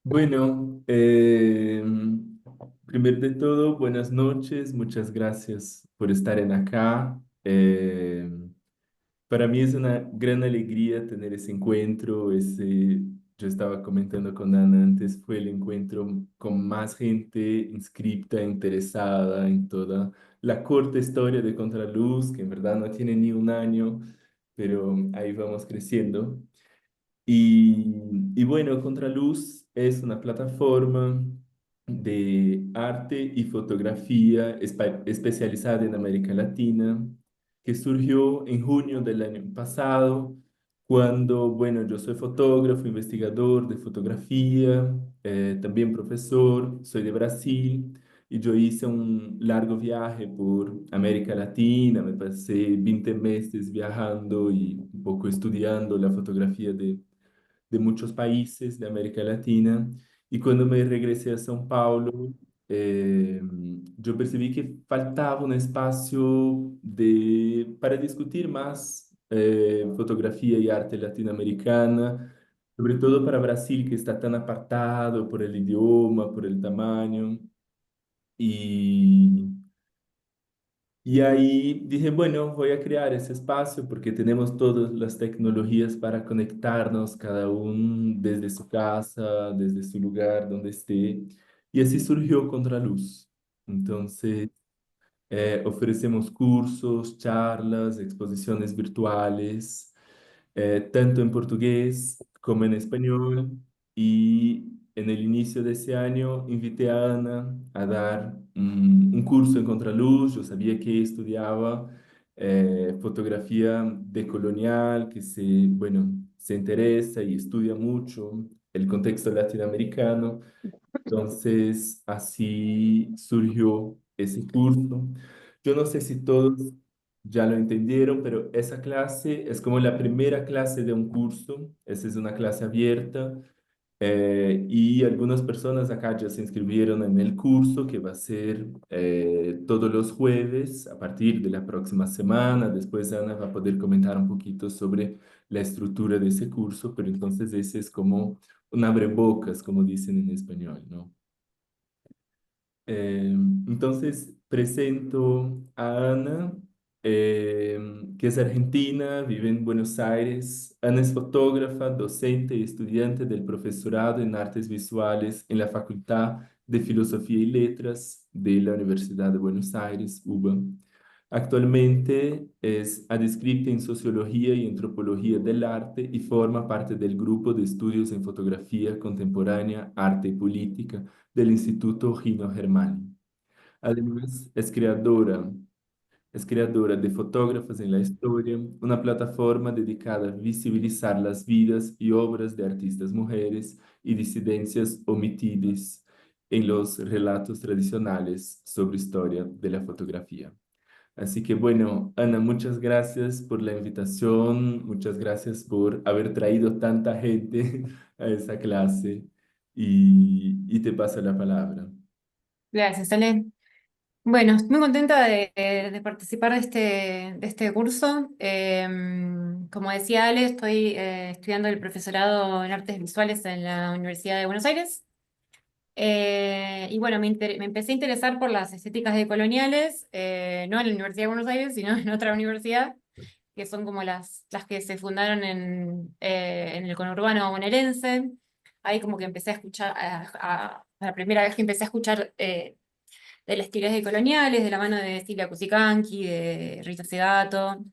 Bueno, primero de todo, buenas noches, muchas gracias por estar en acá. Para mí es una gran alegría tener ese encuentro. Yo estaba comentando con Ana antes, fue el encuentro con más gente inscripta, interesada en toda la corta historia de Contraluz, que en verdad no tiene ni un año, pero ahí vamos creciendo. Y bueno, Contraluz es una plataforma de arte y fotografía especializada en América Latina que surgió en junio del año pasado, cuando, bueno, yo soy fotógrafo, investigador de fotografía, también profesor, soy de Brasil. Y yo hice un largo viaje por América Latina, me pasé 20 meses viajando y un poco estudiando la fotografía de muchos países de América Latina. Y cuando me regresé a São Paulo, yo percibí que faltaba un espacio para discutir más fotografía y arte latinoamericana, sobre todo para Brasil, que está tan apartado por el idioma, por el tamaño. Y y ahí dije, bueno, voy a crear ese espacio porque tenemos todas las tecnologías para conectarnos, cada uno desde su casa, desde su lugar donde esté. Y así surgió Contraluz. Entonces, ofrecemos cursos, charlas, exposiciones virtuales, tanto en portugués como en español. Y en el inicio de ese año invité a Ana a dar un curso en Contraluz. Yo sabía que estudiaba fotografía decolonial, bueno, se interesa y estudia mucho el contexto latinoamericano. Entonces, así surgió ese curso. Yo no sé si todos ya lo entendieron, pero esa clase es como la primera clase de un curso. Esa es una clase abierta. Y algunas personas acá ya se inscribieron en el curso que va a ser todos los jueves a partir de la próxima semana. Después Ana va a poder comentar un poquito sobre la estructura de ese curso, pero entonces ese es como un abrebocas, como dicen en español, ¿no? Entonces presento a Ana, que es argentina, vive en Buenos Aires. Ana es fotógrafa, docente y estudiante del profesorado en artes visuales en la Facultad de Filosofía y Letras de la Universidad de Buenos Aires, UBA. Actualmente es adscripta en Sociología y Antropología del Arte y forma parte del grupo de estudios en fotografía contemporánea, arte y política del Instituto Gino Germani. Además, es creadora de Fotógrafas en la Historia, una plataforma dedicada a visibilizar las vidas y obras de artistas mujeres y disidencias omitidas en los relatos tradicionales sobre historia de la fotografía. Así que bueno, Ana, muchas gracias por la invitación, muchas gracias por haber traído tanta gente a esa clase y te paso la palabra. Gracias, Ale. Bueno, estoy muy contenta de participar de este curso. Como decía Ale, estoy estudiando el profesorado en artes visuales en la Universidad de Buenos Aires. Y bueno, me empecé a interesar por las estéticas decoloniales, no en la Universidad de Buenos Aires, sino en otra universidad, que son como las que se fundaron en el conurbano bonaerense. Ahí como que empecé a escuchar, la primera vez que empecé a escuchar de las teorías decoloniales, de la mano de Silvia Cusicanqui, de Rita Segato.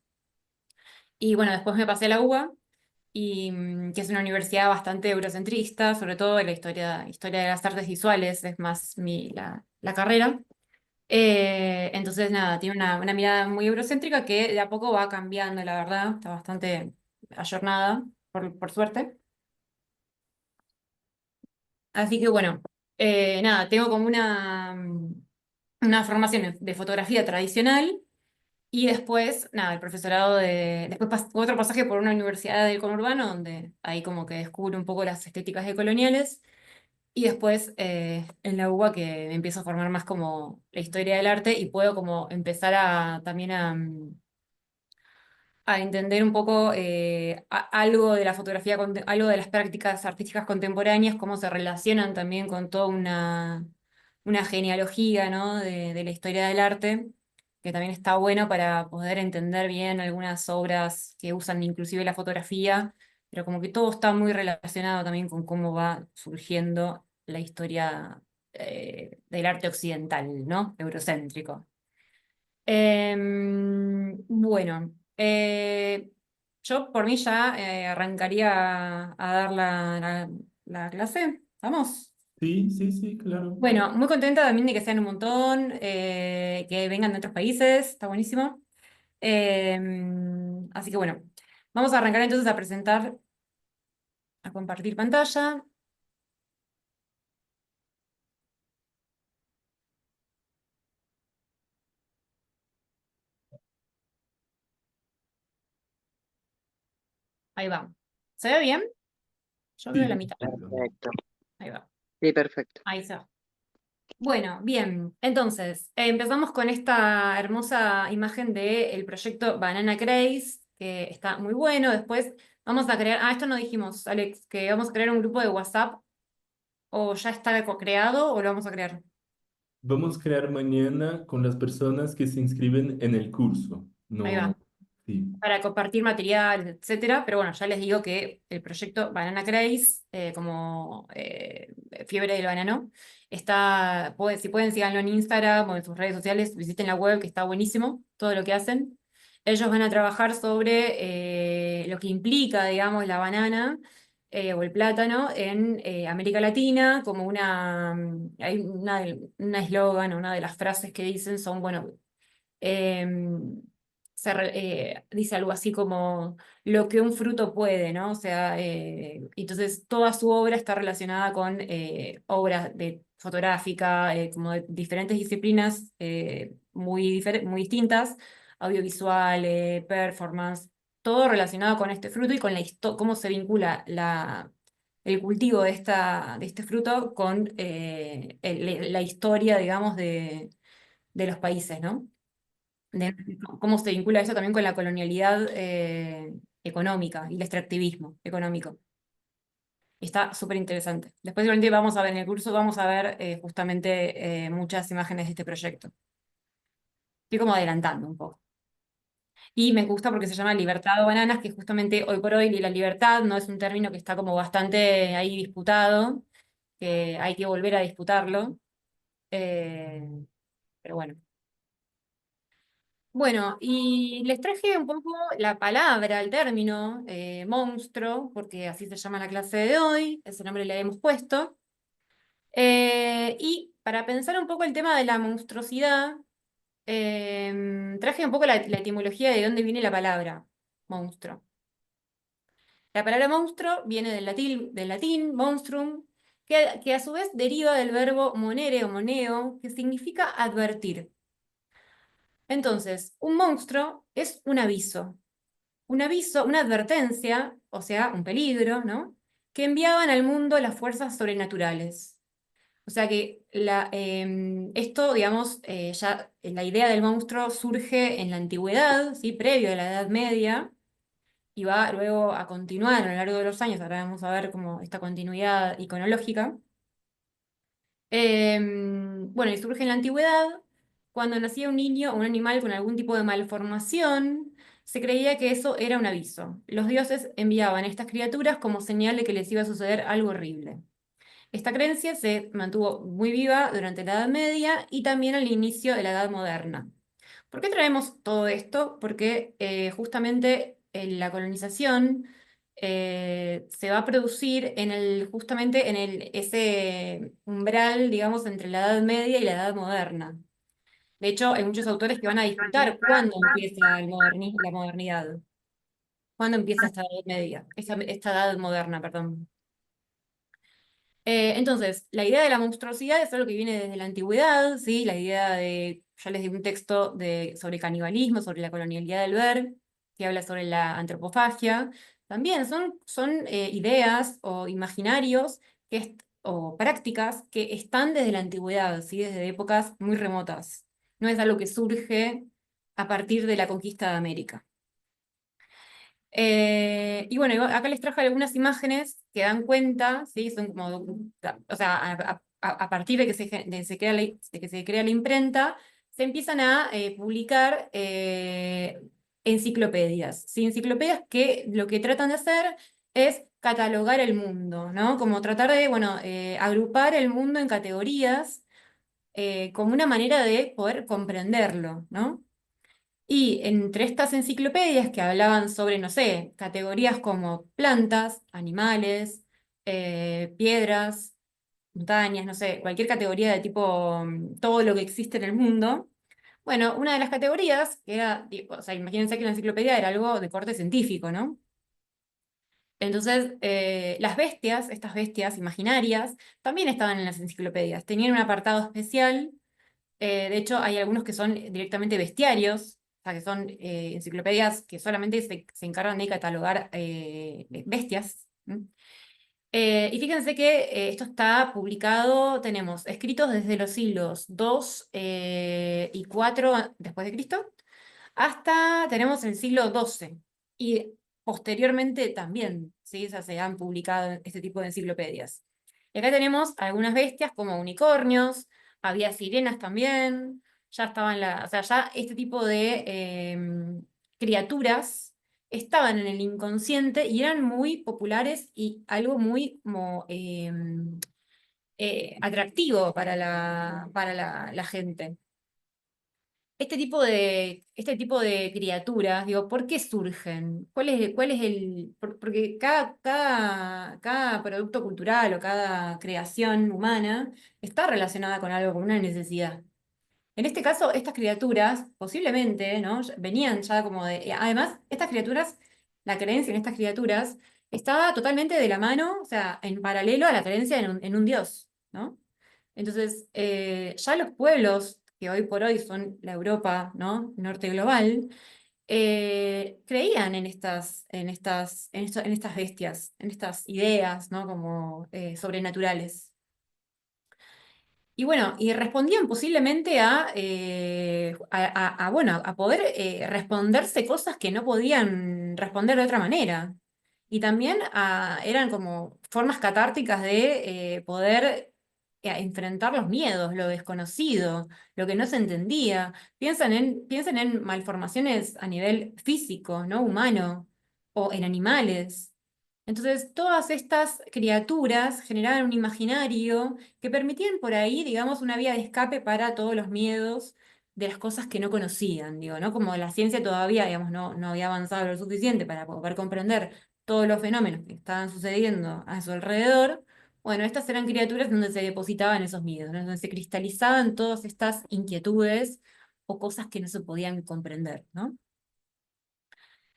Y bueno, después me pasé a la UBA, que es una universidad bastante eurocentrista, sobre todo en la historia de las artes visuales, es más la carrera. Entonces, nada, tiene una mirada muy eurocéntrica que de a poco va cambiando, la verdad, está bastante ayornada, por suerte. Así que bueno, nada, tengo como una formación de fotografía tradicional. Y después, nada, el profesorado Después otro pasaje por una universidad del conurbano, donde ahí como que descubro un poco las estéticas decoloniales. Y después en la UBA que me empiezo a formar más como la historia del arte y puedo como empezar también a entender un poco algo de la fotografía, algo de las prácticas artísticas contemporáneas, cómo se relacionan también con toda una genealogía, ¿no? de la historia del arte, que también está bueno para poder entender bien algunas obras que usan inclusive la fotografía, pero como que todo está muy relacionado también con cómo va surgiendo la historia del arte occidental, ¿no? Eurocéntrico. Bueno, yo por mí ya arrancaría a dar la clase. ¿Vamos? Sí, sí, sí, claro. Bueno, muy contenta también de que sean un montón, que vengan de otros países, está buenísimo. Así que bueno, vamos a arrancar entonces a presentar, a compartir pantalla. Ahí va. ¿Se ve bien? Yo veo Sí, la mitad. perfecto. Perfecto. Ahí va. Sí, perfecto. Ahí se va. Bueno, bien, entonces empezamos con esta hermosa imagen del proyecto Banana Craze, que está muy bueno. Después vamos a crear, esto no dijimos, Alex, que vamos a crear un grupo de WhatsApp, o ya está creado, o lo vamos a crear. Vamos a crear mañana con las personas que se inscriben en el curso. Ahí va. No, sí. Para compartir materiales, etcétera. Pero bueno, ya les digo que el proyecto Banana Craze, como Fiebre del Banano, si pueden, síganlo en Instagram o en sus redes sociales, visiten la web, que está buenísimo todo lo que hacen. Ellos van a trabajar sobre lo que implica, digamos, la banana o el plátano en América Latina, como hay una eslogan, una de las frases que dicen son, bueno, em, dice algo así como lo que un fruto puede, ¿no? O sea, entonces toda su obra está relacionada con obras de fotográfica, como de diferentes disciplinas muy distintas, audiovisual, performance, todo relacionado con este fruto y con cómo se vincula el cultivo de este fruto con la historia, digamos, de los países, ¿no? De cómo se vincula eso también con la colonialidad económica y el extractivismo económico. Está súper interesante. Después durante vamos a ver en el curso, vamos a ver justamente muchas imágenes de este proyecto. Estoy como adelantando un poco. Y me gusta porque se llama libertad o bananas, que justamente hoy por hoy la libertad no es un término que está como bastante ahí disputado, que hay que volver a disputarlo. Eh, pero bueno. Bueno, y les traje un poco la palabra, el término monstruo, porque así se llama la clase de hoy, ese nombre le hemos puesto. Y para pensar un poco el tema de la monstruosidad, traje un poco la etimología de dónde viene la palabra monstruo. La palabra monstruo viene del latín monstrum, que a su vez deriva del verbo monere o moneo, que significa advertir. Entonces, un monstruo es un aviso, una advertencia, o sea, un peligro, ¿no? Que enviaban al mundo las fuerzas sobrenaturales. O sea que esto, digamos, ya la idea del monstruo surge en la antigüedad, ¿sí? Previo a la Edad Media, y va luego a continuar a lo largo de los años. Ahora vamos a ver como esta continuidad iconológica. Bueno, y surge en la antigüedad, cuando nacía un niño o un animal con algún tipo de malformación, se creía que eso era un aviso. Los dioses enviaban a estas criaturas como señal de que les iba a suceder algo horrible. Esta creencia se mantuvo muy viva durante la Edad Media y también al inicio de la Edad Moderna. ¿Por qué traemos todo esto? Porque justamente la colonización se va a producir justamente en ese umbral, digamos, entre la Edad Media y la Edad Moderna. De hecho, hay muchos autores que van a disputar cuándo empieza la modernidad, cuándo empieza esta Edad Media, esta Edad Moderna, perdón. Entonces, la idea de la monstruosidad es algo que viene desde la antigüedad, ¿sí? La idea ya les di un texto sobre canibalismo, sobre la colonialidad del ver, que habla sobre la antropofagia. También son ideas o imaginarios o prácticas que están desde la antigüedad, ¿sí? Desde épocas muy remotas. No es algo que surge a partir de la conquista de América. Y bueno, acá les traje algunas imágenes que dan cuenta, ¿sí? Son como, o sea, a partir de que se crea de que se crea la imprenta, se empiezan a publicar enciclopedias, ¿sí? Enciclopedias que lo que tratan de hacer es catalogar el mundo, ¿no? Como tratar de, bueno, agrupar el mundo en categorías como una manera de poder comprenderlo, ¿no? Y entre estas enciclopedias que hablaban sobre, no sé, categorías como plantas, animales, piedras, montañas, no sé, cualquier categoría de tipo todo lo que existe en el mundo. Bueno, una de las categorías, que era, o sea, imagínense que la enciclopedia era algo de corte científico, ¿no? Entonces, las bestias, estas bestias imaginarias, también estaban en las enciclopedias. Tenían un apartado especial. De hecho, hay algunos que son directamente bestiarios, o sea, que son enciclopedias que solamente se encargan de catalogar bestias. ¿M? Y fíjense que esto está publicado, tenemos escritos desde los siglos II y IV después de Cristo, hasta tenemos el siglo XII. Y posteriormente también, ¿sí? O sea, se han publicado este tipo de enciclopedias. Y acá tenemos algunas bestias como unicornios, había sirenas también, ya estaban o sea, ya este tipo de criaturas estaban en el inconsciente y eran muy populares y algo muy como, atractivo para la gente. Este tipo de criaturas, digo, ¿por qué surgen? ¿Cuál es porque cada producto cultural o cada creación humana está relacionada con algo, con una necesidad. En este caso, estas criaturas, posiblemente, ¿no? Venían ya como de. Además, estas criaturas, la creencia en estas criaturas estaba totalmente de la mano, o sea, en paralelo a la creencia en un dios, ¿no? Entonces, ya los pueblos que hoy por hoy son la Europa, ¿no? Norte global, creían en estas bestias, en estas ideas, ¿no? Como sobrenaturales. Y bueno, y respondían posiblemente bueno, a poder responderse cosas que no podían responder de otra manera. Y también eran como formas catárticas de poder enfrentar los miedos, lo desconocido, lo que no se entendía. Piensen en malformaciones a nivel físico, ¿no? Humano, o en animales. Entonces, todas estas criaturas generaban un imaginario que permitían por ahí, digamos, una vía de escape para todos los miedos de las cosas que no conocían, digo, ¿no? Como la ciencia todavía, digamos, no había avanzado lo suficiente para poder comprender todos los fenómenos que estaban sucediendo a su alrededor. Bueno, estas eran criaturas donde se depositaban esos miedos, ¿no? Donde se cristalizaban todas estas inquietudes o cosas que no se podían comprender, ¿no?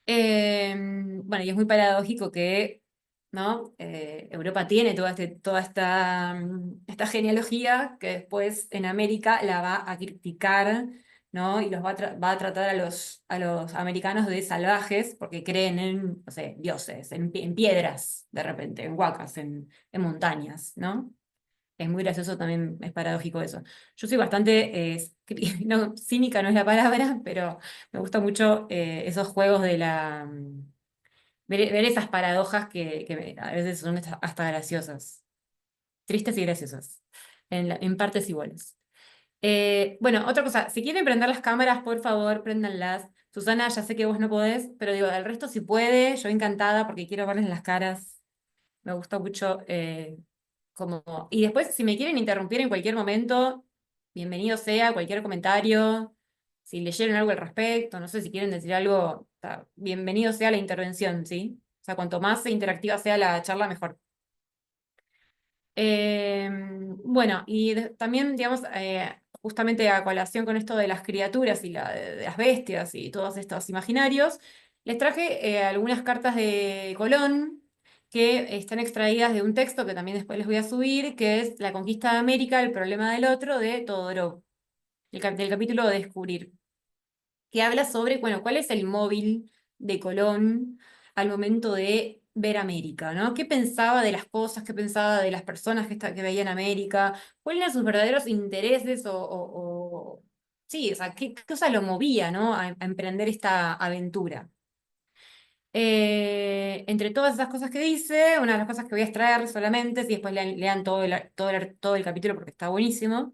Bueno, y es muy paradójico que, ¿no? Europa tiene toda esta genealogía que después en América la va a criticar, ¿no? Y va a tratar a los americanos de salvajes porque creen en, no sé, dioses, en piedras, de repente, en huacas, en montañas, ¿no? Es muy gracioso también, es paradójico eso. Yo soy bastante, no, cínica no es la palabra, pero me gusta mucho esos juegos ver esas paradojas que a veces son hasta graciosas, tristes y graciosas, en partes iguales. Bueno, otra cosa, si quieren prender las cámaras, por favor, préndanlas. Susana, ya sé que vos no podés, pero digo, el resto si puede, yo encantada porque quiero verles las caras. Me gusta mucho. Y después, si me quieren interrumpir en cualquier momento, bienvenido sea, cualquier comentario, si leyeron algo al respecto, no sé si quieren decir algo, o sea, bienvenido sea la intervención, ¿sí? O sea, cuanto más interactiva sea la charla, mejor. Eh, bueno, y también, digamos, justamente a colación con esto de las criaturas y de las bestias y todos estos imaginarios, les traje algunas cartas de Colón que están extraídas de un texto que también después les voy a subir, que es La conquista de América, el problema del otro, de Todorov, del capítulo de Descubrir, que habla sobre, bueno, cuál es el móvil de Colón al momento de ver América, ¿no? ¿Qué pensaba de las cosas, qué pensaba de las personas que veían América? ¿Cuáles eran sus verdaderos intereses sí, o sea, qué cosa lo movía, ¿no? A emprender esta aventura? Entre todas esas cosas que dice, una de las cosas que voy a extraer solamente, si después lean todo el capítulo porque está buenísimo,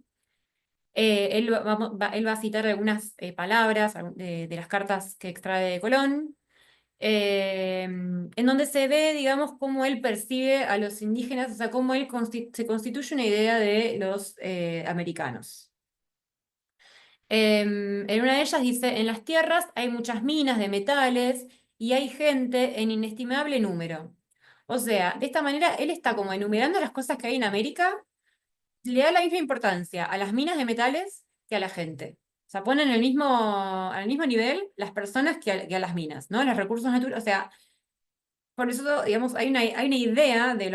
él va a citar algunas palabras de las cartas que extrae de Colón, en donde se ve, digamos, cómo él percibe a los indígenas, o sea, cómo él se constituye una idea de los americanos. En una de ellas dice, en las tierras hay muchas minas de metales y hay gente en inestimable número. O sea, de esta manera él está como enumerando las cosas que hay en América, le da la misma importancia a las minas de metales que a la gente. O sea, ponen al mismo nivel las personas que a las minas, ¿no? Los recursos naturales. O sea, por eso, digamos, hay una idea de,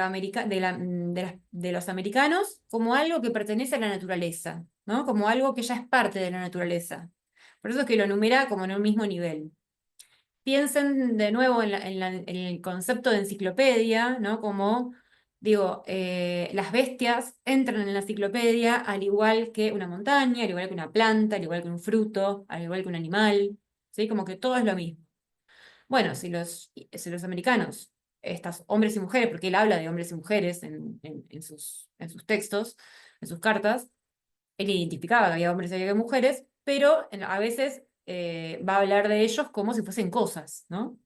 de los americanos como algo que pertenece a la naturaleza, ¿no? Como algo que ya es parte de la naturaleza. Por eso es que lo numera como en un mismo nivel. Piensen de nuevo en el concepto de enciclopedia, ¿no? Como, digo, las bestias entran en la enciclopedia al igual que una montaña, al igual que una planta, al igual que un fruto, al igual que un animal, ¿sí? Como que todo es lo mismo. Bueno, si los americanos, estas hombres y mujeres, porque él habla de hombres y mujeres en sus textos, en sus cartas, él identificaba que había hombres y había mujeres, pero a veces va a hablar de ellos como si fuesen cosas, ¿no?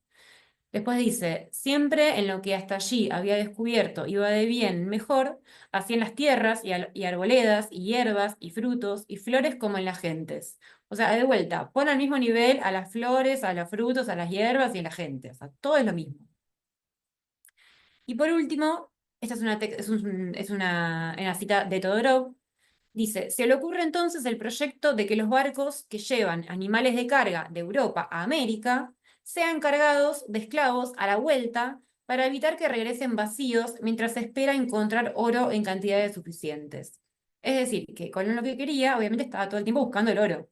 Después dice, siempre en lo que hasta allí había descubierto iba de bien en mejor, así en las tierras y arboledas y hierbas y frutos y flores como en las gentes. O sea, de vuelta, pone al mismo nivel a las flores, a los frutos, a las hierbas y a la gente. O sea, todo es lo mismo. Y por último, esta es una cita de Todorov. Dice, se le ocurre entonces el proyecto de que los barcos que llevan animales de carga de Europa a América sean cargados de esclavos a la vuelta para evitar que regresen vacíos mientras se espera encontrar oro en cantidades suficientes. Es decir, que Colón lo que quería, obviamente estaba todo el tiempo buscando el oro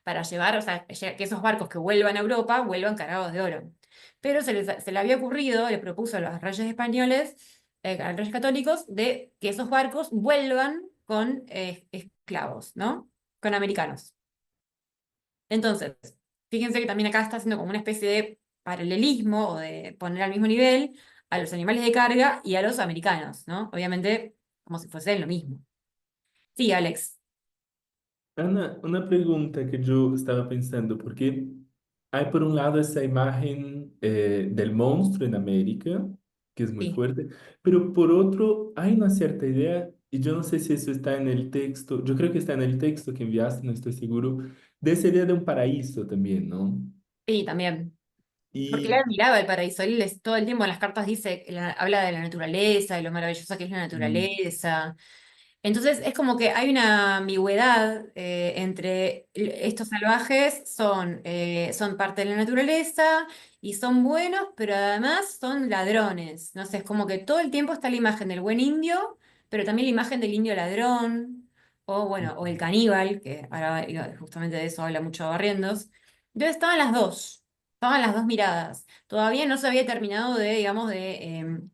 para llevar, o sea, que esos barcos que vuelvan a Europa vuelvan cargados de oro. Pero se le había ocurrido, le propuso a los reyes españoles, a los reyes católicos, de que esos barcos vuelvan con esclavos, ¿no? Con americanos. Entonces, fíjense que también acá está haciendo como una especie de paralelismo o de poner al mismo nivel a los animales de carga y a los americanos, ¿no? Obviamente, como si fuesen lo mismo. Sí, Alex. Ana, una pregunta que yo estaba pensando, porque hay por un lado esa imagen del monstruo en América, que es muy Sí. fuerte, pero por otro hay una cierta idea, y yo no sé si eso está en el texto, yo creo que está en el texto que enviaste, no estoy seguro, de esa idea de un paraíso también, ¿no? Sí, también. Porque él Y admiraba el paraíso, todo el tiempo en las cartas dice, habla de la naturaleza, de lo maravillosa que es la mm, naturaleza. Entonces es como que hay una ambigüedad entre estos salvajes son parte de la naturaleza y son buenos, pero además son ladrones. No sé, es como que todo el tiempo está la imagen del buen indio, pero también la imagen del indio ladrón, o bueno, o el caníbal, que ahora justamente de eso habla mucho Barrientos. Entonces estaban las dos miradas. Todavía no se había terminado digamos,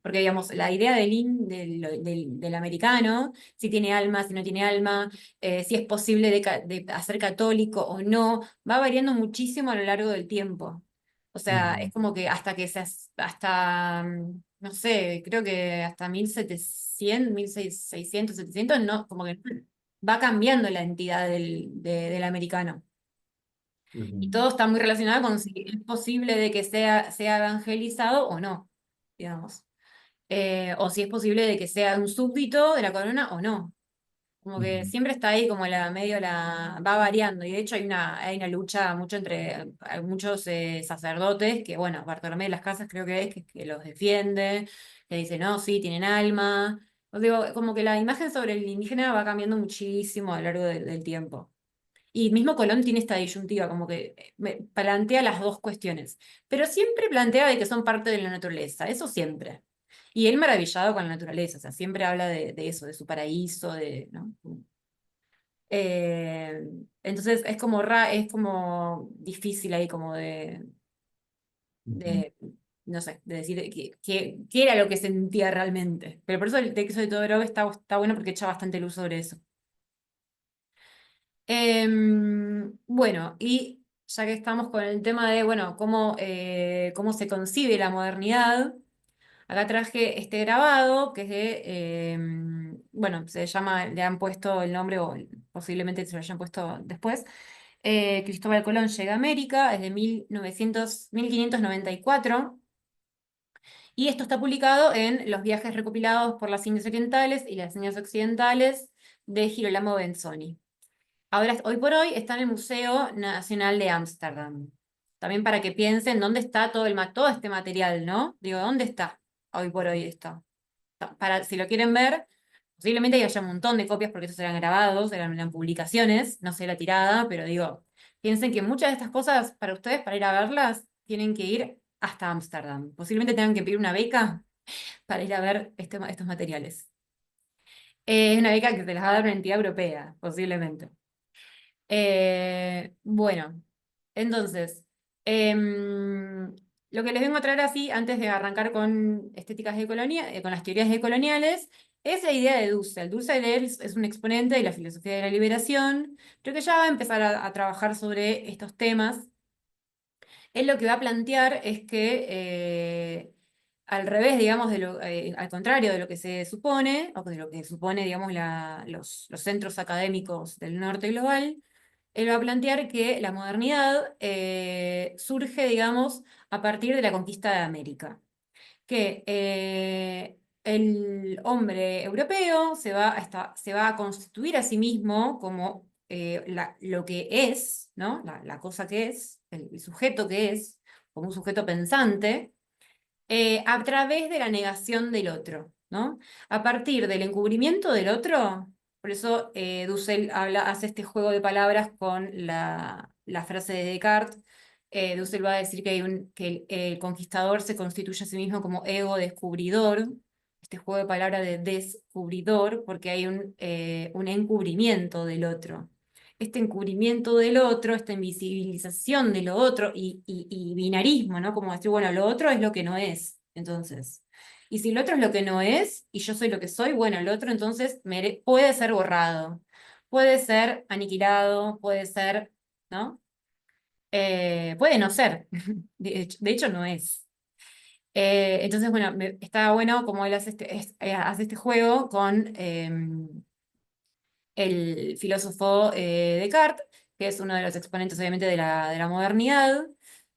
porque digamos, la idea del americano si tiene alma, si no tiene alma, si es posible de hacer católico o no, va variando muchísimo a lo largo del tiempo. O sea, es ujú, como que hasta, no sé, creo que hasta 1700, 1600, 700, no, como que va cambiando la entidad del americano. Y ujú, todo está muy relacionado con si es posible de que sea evangelizado o no, digamos. O si es posible de que sea un súbdito de la corona o no. Como que ujú, siempre está ahí como va variando. Y de hecho hay una lucha mucho entre muchos sacerdotes que, bueno, Bartolomé de las Casas creo que es que los defiende, que dice, no, sí, tienen alma. Os digo, como que la imagen sobre el indígena va cambiando muchísimo a lo largo del tiempo. Y mismo Colón tiene esta disyuntiva, como que plantea las dos cuestiones, pero siempre plantea de que son parte de la naturaleza, eso siempre. Y él maravillado con la naturaleza, o sea, siempre habla de eso, de su paraíso, ¿no? Eh, entonces es como difícil ahí como ujú. de, no sé, de decir qué era lo que sentía realmente. Pero por eso el texto de Todorov está bueno porque echa bastante luz sobre eso. Bueno, y ya que estamos con el tema de, bueno, cómo se concibe la modernidad. Acá traje este grabado, que es bueno, se llama, le han puesto el nombre, o posiblemente se lo hayan puesto después. Cristóbal Colón llega a América, es de 1594, y esto está publicado en los viajes recopilados por las Indias Orientales y las Indias Occidentales de Girolamo Benzoni. Ahora, hoy por hoy, está en el Museo Nacional de Ámsterdam. También para que piensen dónde está todo este material, ¿no? Digo, ¿dónde está? Hoy por hoy está. Para, si lo quieren ver, posiblemente haya un montón de copias porque esos eran grabados, eran publicaciones, no sé la tirada, pero digo, piensen que muchas de estas cosas para ustedes, para ir a verlas, tienen que ir hasta Ámsterdam. Posiblemente tengan que pedir una beca para ir a ver estos materiales. Es una beca que se las va a dar una entidad europea, posiblemente. Bueno, entonces, lo que les vengo a traer así, antes de arrancar con estéticas con las teorías decoloniales, es la idea de Dussel. Dussel es un exponente de la filosofía de la liberación, creo que ya va a empezar a trabajar sobre estos temas. Él lo que va a plantear es que, al revés, digamos, al contrario de lo que se supone, o de lo que supone, digamos, los centros académicos del norte global, él va a plantear que la modernidad surge, digamos, a partir de la conquista de América, que el hombre europeo se va a constituir a sí mismo como lo que es, ¿no? La cosa que es, el sujeto que es, como un sujeto pensante, a través de la negación del otro, ¿no? A partir del encubrimiento del otro, por eso Dussel hace este juego de palabras con la frase de Descartes. Dussel va a decir que, el conquistador se constituye a sí mismo como ego descubridor, este juego de palabras de descubridor, porque hay un encubrimiento del otro. Este encubrimiento del otro, esta invisibilización de lo otro y binarismo, ¿no? Como decir, bueno, lo otro es lo que no es, entonces. Y si lo otro es lo que no es, y yo soy lo que soy, bueno, el otro entonces puede ser borrado, puede ser aniquilado, puede ser, ¿no? Puede no ser, de hecho no es. Entonces, bueno, está bueno como él hace este juego con el filósofo Descartes, que es uno de los exponentes obviamente de la modernidad,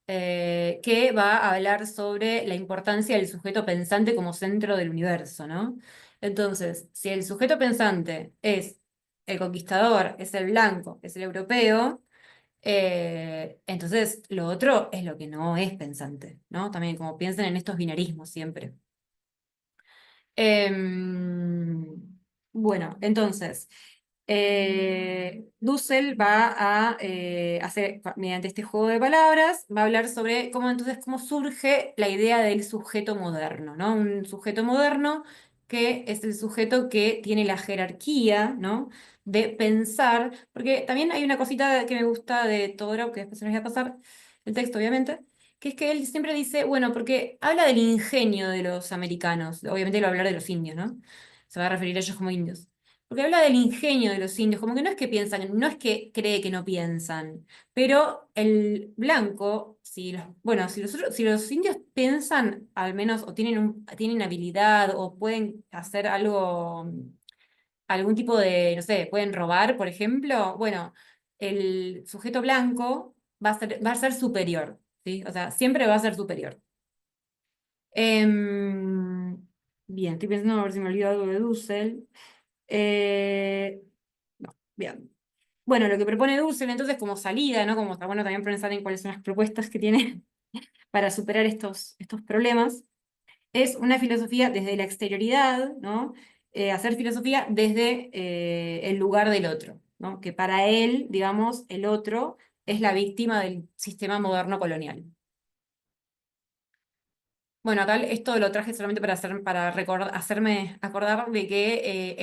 que va a hablar sobre la importancia del sujeto pensante como centro del universo, ¿no? Entonces, si el sujeto pensante es el conquistador, es el blanco, es el europeo, entonces lo otro es lo que no es pensante, ¿no? También como piensen en estos binarismos siempre. Em, bueno, entonces, Dussel va a hacer, mediante este juego de palabras, va a hablar sobre cómo surge la idea del sujeto moderno, ¿no? Un sujeto moderno que es el sujeto que tiene la jerarquía, ¿no? De pensar, porque también hay una cosita que me gusta de Todorov, que después se nos voy a pasar el texto, obviamente, que es que él siempre dice, bueno, porque habla del ingenio de los americanos, obviamente lo va a hablar de los indios, ¿no? Se va a referir a ellos como indios. Porque habla del ingenio de los indios, como que no es que piensan, no es que cree que no piensan, pero el blanco, bueno, si los indios piensan, al menos, o tienen habilidad, o pueden hacer algo, algún tipo de, no sé, pueden robar, por ejemplo, bueno, el sujeto blanco va a ser superior, ¿sí? O sea, siempre va a ser superior. Em, bien, estoy pensando a ver si me olvido algo de Dussel. No, bien. Bueno, lo que propone Dussel entonces como salida, ¿no? Como está bueno también pensar en cuáles son las propuestas que tiene para superar estos problemas, es una filosofía desde la exterioridad, ¿no? Hacer filosofía desde el lugar del otro, ¿no? Que para él, digamos, el otro es la víctima del sistema moderno colonial. Bueno, acá esto lo traje solamente para hacerme acordar de que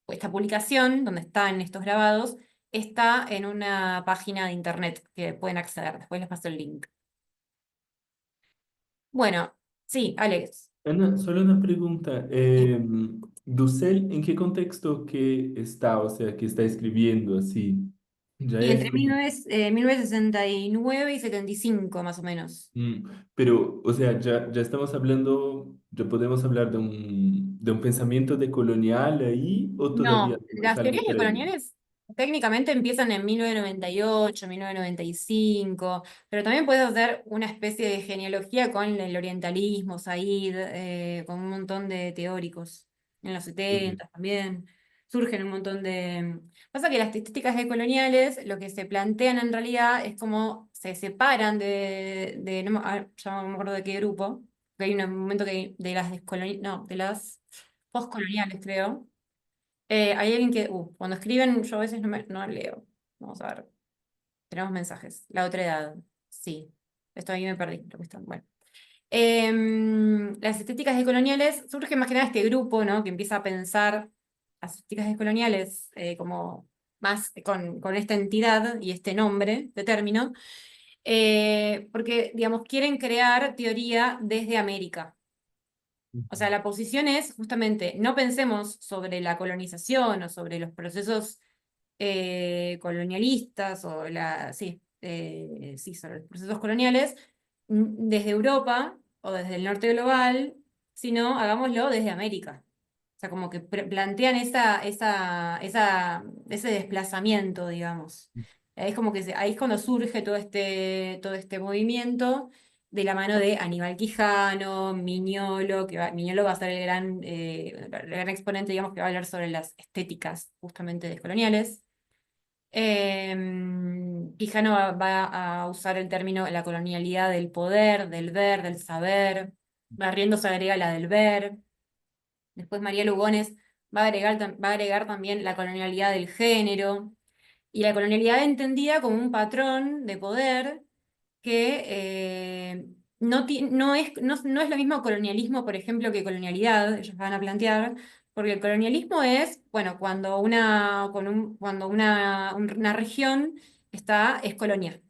esta publicación, donde están estos grabados, está en una página de internet que pueden acceder. Después les paso el link. Bueno, sí, Alex. Ana, solo una pregunta. Dussel, ¿en qué contexto que está? O sea, que está escribiendo así. Ya Y es. entre 1969 y 75, más o menos. Mm, pero, o sea, ya estamos hablando, ya podemos hablar de un pensamiento decolonial ahí, o todavía No, es las algo teorías previo. decoloniales técnicamente empiezan en 1998, 1995, pero también puedes hacer una especie de genealogía con el orientalismo, Said, con un montón de teóricos. En los Ujú, 70 también surgen un montón de... Pasa que las estéticas decoloniales lo que se plantean en realidad es como se separan no, ya no me acuerdo de qué grupo, que hay un momento que de las no, de las postcoloniales, creo. Hay alguien que, cuando escriben, yo a veces no leo. Vamos a ver, tenemos mensajes. La otra edad, sí. Esto ahí me perdí, lo que están. Bueno. Las estéticas decoloniales surge más que nada este grupo, ¿no? Que empieza a pensar las estéticas decoloniales como más con esta entidad y este nombre de término, porque, digamos, quieren crear teoría desde América. O sea, la posición es justamente, no pensemos sobre la colonización o sobre los procesos colonialistas o sí, sobre los procesos coloniales desde Europa o desde el norte global, sino hagámoslo desde América. O sea, como que plantean ese desplazamiento, digamos. Es como que ahí es cuando surge todo este movimiento de la mano de Aníbal Quijano, Miñolo, Miñolo va a ser el gran exponente, digamos, que va a hablar sobre las estéticas justamente descoloniales. Quijano va a usar el término la colonialidad del poder, del ver, del saber. Barrientos se agrega la del ver. Después María Lugones va a agregar también la colonialidad del género. Y la colonialidad entendida como un patrón de poder que no es lo mismo colonialismo, por ejemplo, que colonialidad, ellos van a plantear, porque el colonialismo es, bueno, cuando una región es colonia,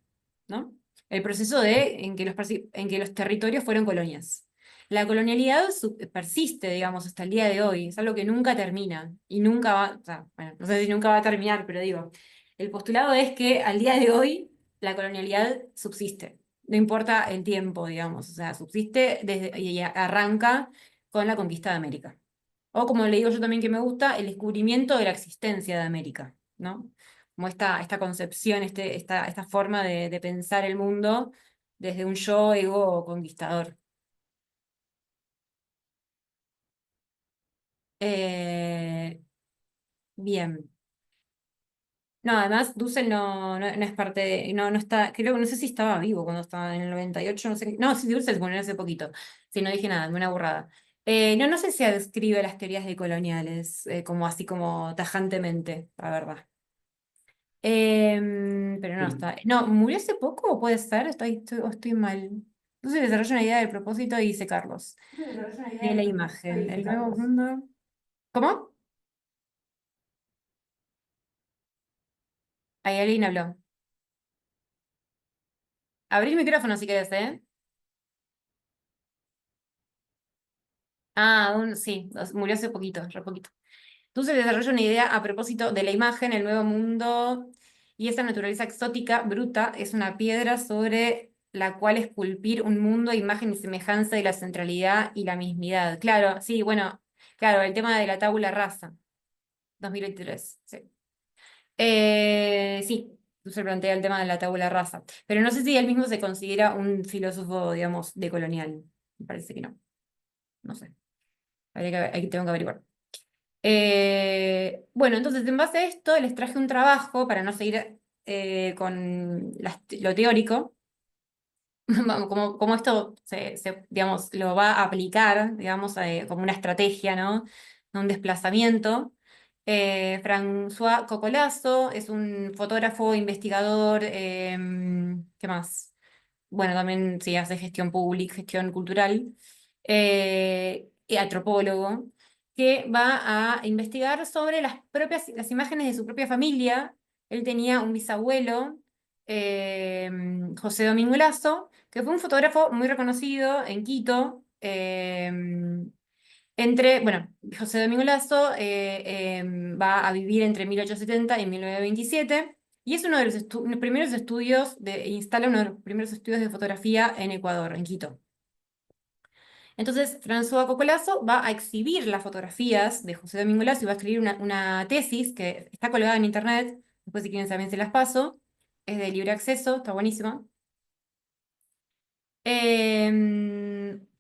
¿no? El proceso en que los territorios fueron colonias. La colonialidad persiste, digamos, hasta el día de hoy, es algo que nunca termina y nunca va, o sea, bueno, no sé si nunca va a terminar, pero digo, el postulado es que al día de hoy la colonialidad subsiste, no importa el tiempo, digamos, o sea, subsiste y arranca con la conquista de América. O como le digo yo también que me gusta, el descubrimiento de la existencia de América, ¿no? Como esta concepción, esta forma de pensar el mundo desde un yo ego conquistador. Eh, bien. No, además Dussel no es parte no está, creo que no sé si estaba vivo cuando estaba en el 98 no sé no, sí, Dussel se murió hace poquito, si no dije nada, una burrada. No sé si describe las teorías decoloniales, como así como tajantemente, la verdad. Pero no, ujú. está, no, ¿murió hace poco o puede ser? O estoy mal. Entonces desarrolla una idea del propósito y dice Carlos, de la imagen, el nuevo mundo. ¿Cómo? Ahí alguien habló. Abrí el micrófono si querés, ¿eh? Ah, sí, murió hace poquito, re poquito. Entonces desarrolla una idea a propósito de la imagen, el nuevo mundo y esa naturaleza exótica, bruta, es una piedra sobre la cual esculpir un mundo, imagen y semejanza de la centralidad y la mismidad. Claro, sí, bueno, claro, el tema de la tabula rasa, 2023, sí. Sí, se plantea el tema de la tabula rasa, pero no sé si él mismo se considera un filósofo, digamos, decolonial. Me parece que no, no sé. Ahí tengo que averiguar. Bueno, entonces en base a esto les traje un trabajo para no seguir con lo teórico, como esto digamos, lo va a aplicar, digamos, como una estrategia, ¿no? Un desplazamiento. François Coccolazo es un fotógrafo, investigador, ¿qué más? Bueno, también sí hace gestión pública, gestión cultural, y antropólogo, que va a investigar sobre las imágenes de su propia familia. Él tenía un bisabuelo, eh, José Domingo Lazo, que fue un fotógrafo muy reconocido en Quito. Bueno, José Domingo Lazo va a vivir entre 1870 y 1927 y es uno de los primeros estudios, instala uno de los primeros estudios de fotografía en Ecuador, en Quito. Entonces, François Cocolazo va a exhibir las fotografías de José Domingo Lazo y va a escribir una tesis que está colgada en internet, después si quieren también se las paso, es de libre acceso, está buenísima.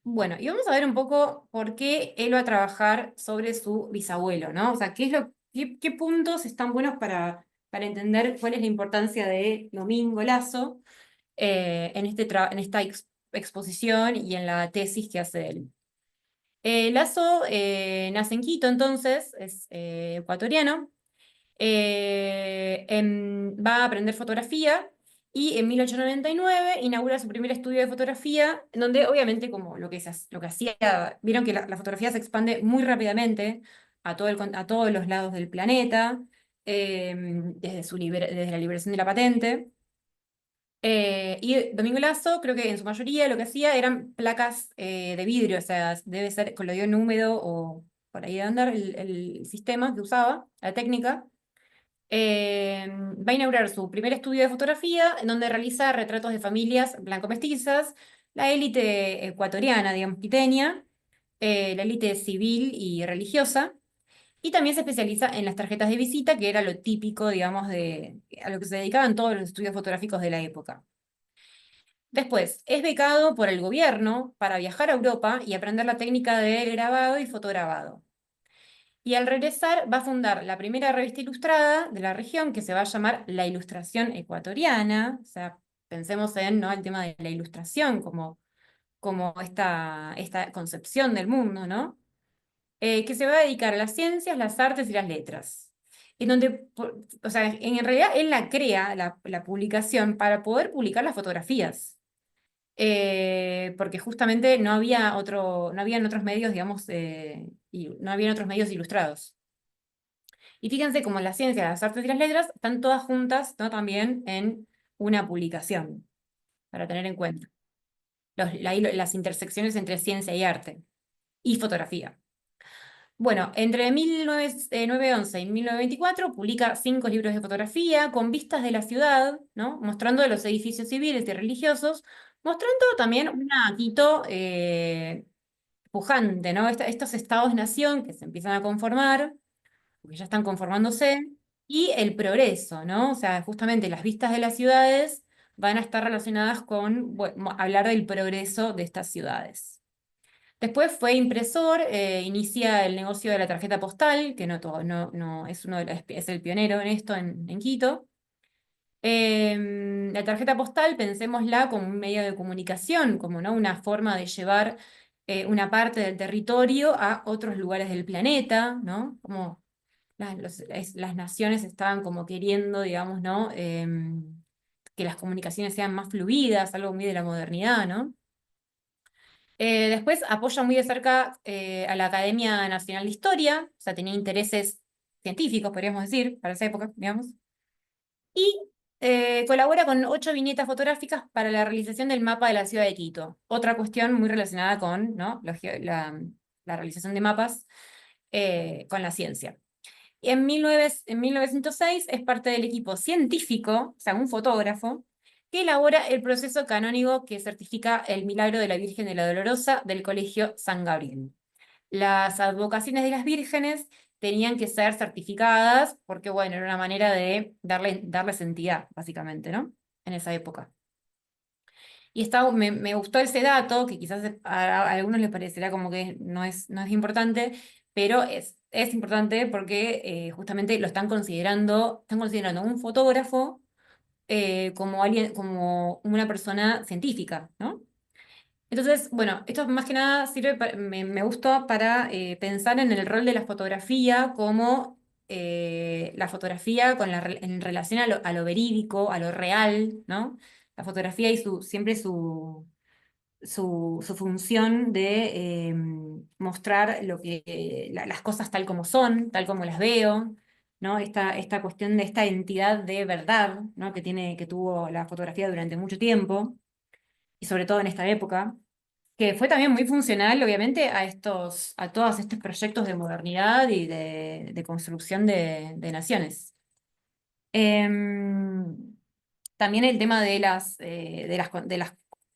Bueno, y vamos a ver un poco por qué él va a trabajar sobre su bisabuelo, ¿no? O sea, qué puntos están buenos para entender cuál es la importancia de Domingo Lazo en esta exposición y en la tesis que hace él. Lazo nace en Quito, entonces, es ecuatoriano, va a aprender fotografía y en 1899 inaugura su primer estudio de fotografía, en donde obviamente como lo que hacía, vieron que la fotografía se expande muy rápidamente a todos los lados del planeta, desde la liberación de la patente. Y Domingo Lazo, creo que en su mayoría lo que hacía eran placas de vidrio, o sea, debe ser colodión húmedo o por ahí de andar el sistema que usaba, la técnica. Va a inaugurar su primer estudio de fotografía, en donde realiza retratos de familias blanco-mestizas, la élite ecuatoriana, digamos, quiteña, la élite civil y religiosa, y también se especializa en las tarjetas de visita, que era lo típico, digamos, a lo que se dedicaban todos los estudios fotográficos de la época. Después, es becado por el gobierno para viajar a Europa y aprender la técnica del grabado y fotograbado. Y al regresar va a fundar la primera revista ilustrada de la región que se va a llamar La Ilustración Ecuatoriana. O sea, pensemos en, ¿no?, el tema de la ilustración como esta concepción del mundo, ¿no? Que se va a dedicar a las ciencias, las artes y las letras. En donde, o sea, en realidad él la crea, la publicación, para poder publicar las fotografías. Porque justamente no habían otros medios, digamos, y no habían otros medios ilustrados. Y fíjense cómo la ciencia, las artes y las letras están todas juntas, ¿no?, también en una publicación, para tener en cuenta las intersecciones entre ciencia y arte y fotografía. Bueno, entre 1911 y 1924 publica 5 libros de fotografía con vistas de la ciudad, ¿no?, mostrando los edificios civiles y religiosos, mostrando también una Quito pujante, ¿no? Estos estados-nación que se empiezan a conformar, porque ya están conformándose, y el progreso, ¿no? O sea, justamente las vistas de las ciudades van a estar relacionadas con, bueno, hablar del progreso de estas ciudades. Después fue impresor, inicia el negocio de la tarjeta postal, que no es es el pionero en esto en Quito. La tarjeta postal, pensémosla como un medio de comunicación, como, ¿no?, una forma de llevar una parte del territorio a otros lugares del planeta, ¿no? Como las naciones estaban como queriendo, digamos, ¿no?, que las comunicaciones sean más fluidas, algo muy de la modernidad, ¿no? Después apoya muy de cerca a la Academia Nacional de Historia, o sea, tenía intereses científicos, podríamos decir, para esa época, digamos. Y colabora con 8 viñetas fotográficas para la realización del mapa de la ciudad de Quito. Otra cuestión muy relacionada con, ¿no?, la realización de mapas con la ciencia. Y en 1906 es parte del equipo científico, o sea, un fotógrafo, que elabora el proceso canónigo que certifica el milagro de la Virgen de la Dolorosa del Colegio San Gabriel. Las advocaciones de las vírgenes tenían que ser certificadas porque, bueno, era una manera de darles entidad, básicamente, ¿no? En esa época. Y me gustó ese dato, que quizás a algunos les parecerá como que no es importante, pero es importante porque justamente están considerando un fotógrafo como alguien, como una persona científica, ¿no? Entonces, bueno, esto más que nada me gustó para pensar en el rol de la fotografía como la fotografía en relación a lo verídico, a lo real, ¿no? La fotografía y siempre su función de mostrar las cosas tal como son, tal como las veo, ¿no? Esta cuestión de esta entidad de verdad, ¿no?, que tuvo la fotografía durante mucho tiempo, y sobre todo en esta época, que fue también muy funcional, obviamente, a todos estos proyectos de modernidad y de construcción de naciones. Em, También el tema de las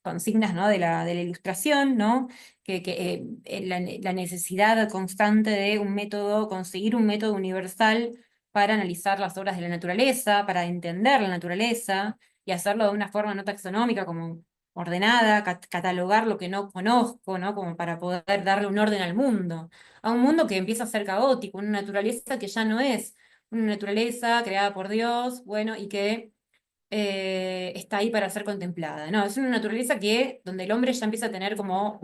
consignas, ¿no? De la ilustración, ¿no? La necesidad constante de un método, conseguir un método universal para analizar las obras de la naturaleza, para entender la naturaleza y hacerlo de una forma no taxonómica, como ordenada, catalogar lo que no conozco, ¿no? Como para poder darle un orden al mundo, a un mundo que empieza a ser caótico, una naturaleza que ya no es una naturaleza creada por Dios, bueno, y que está ahí para ser contemplada. No, es una naturaleza donde el hombre ya empieza a tener como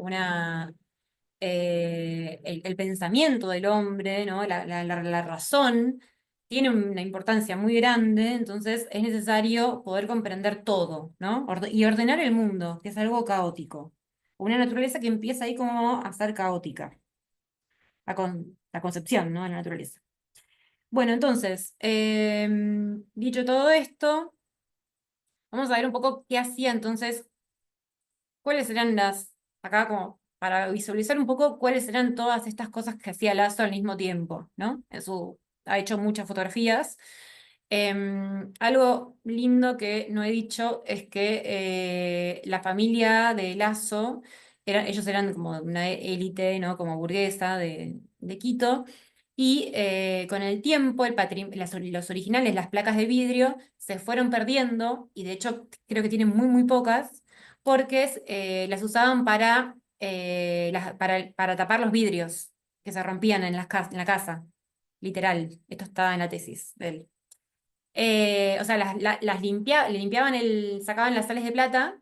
el pensamiento del hombre, ¿no? La razón tiene una importancia muy grande, entonces es necesario poder comprender todo, ¿no? Y ordenar el mundo, que es algo caótico. Una naturaleza que empieza ahí como a ser caótica, la concepción, ¿no? De la naturaleza. Bueno, entonces, dicho todo esto, vamos a ver un poco qué hacía entonces, cuáles eran acá como para visualizar un poco cuáles eran todas estas cosas que hacía Lazo al mismo tiempo, ¿no? Ha hecho muchas fotografías. Algo lindo que no he dicho es que la familia de Lazo, ellos eran como una élite, ¿no? Como burguesa de Quito. Y con el tiempo, los originales, las placas de vidrio, se fueron perdiendo, y de hecho creo que tienen muy, muy pocas, porque las usaban para tapar los vidrios que se rompían en la casa, literal. Esto está en la tesis de él. O sea, le limpiaban sacaban las sales de plata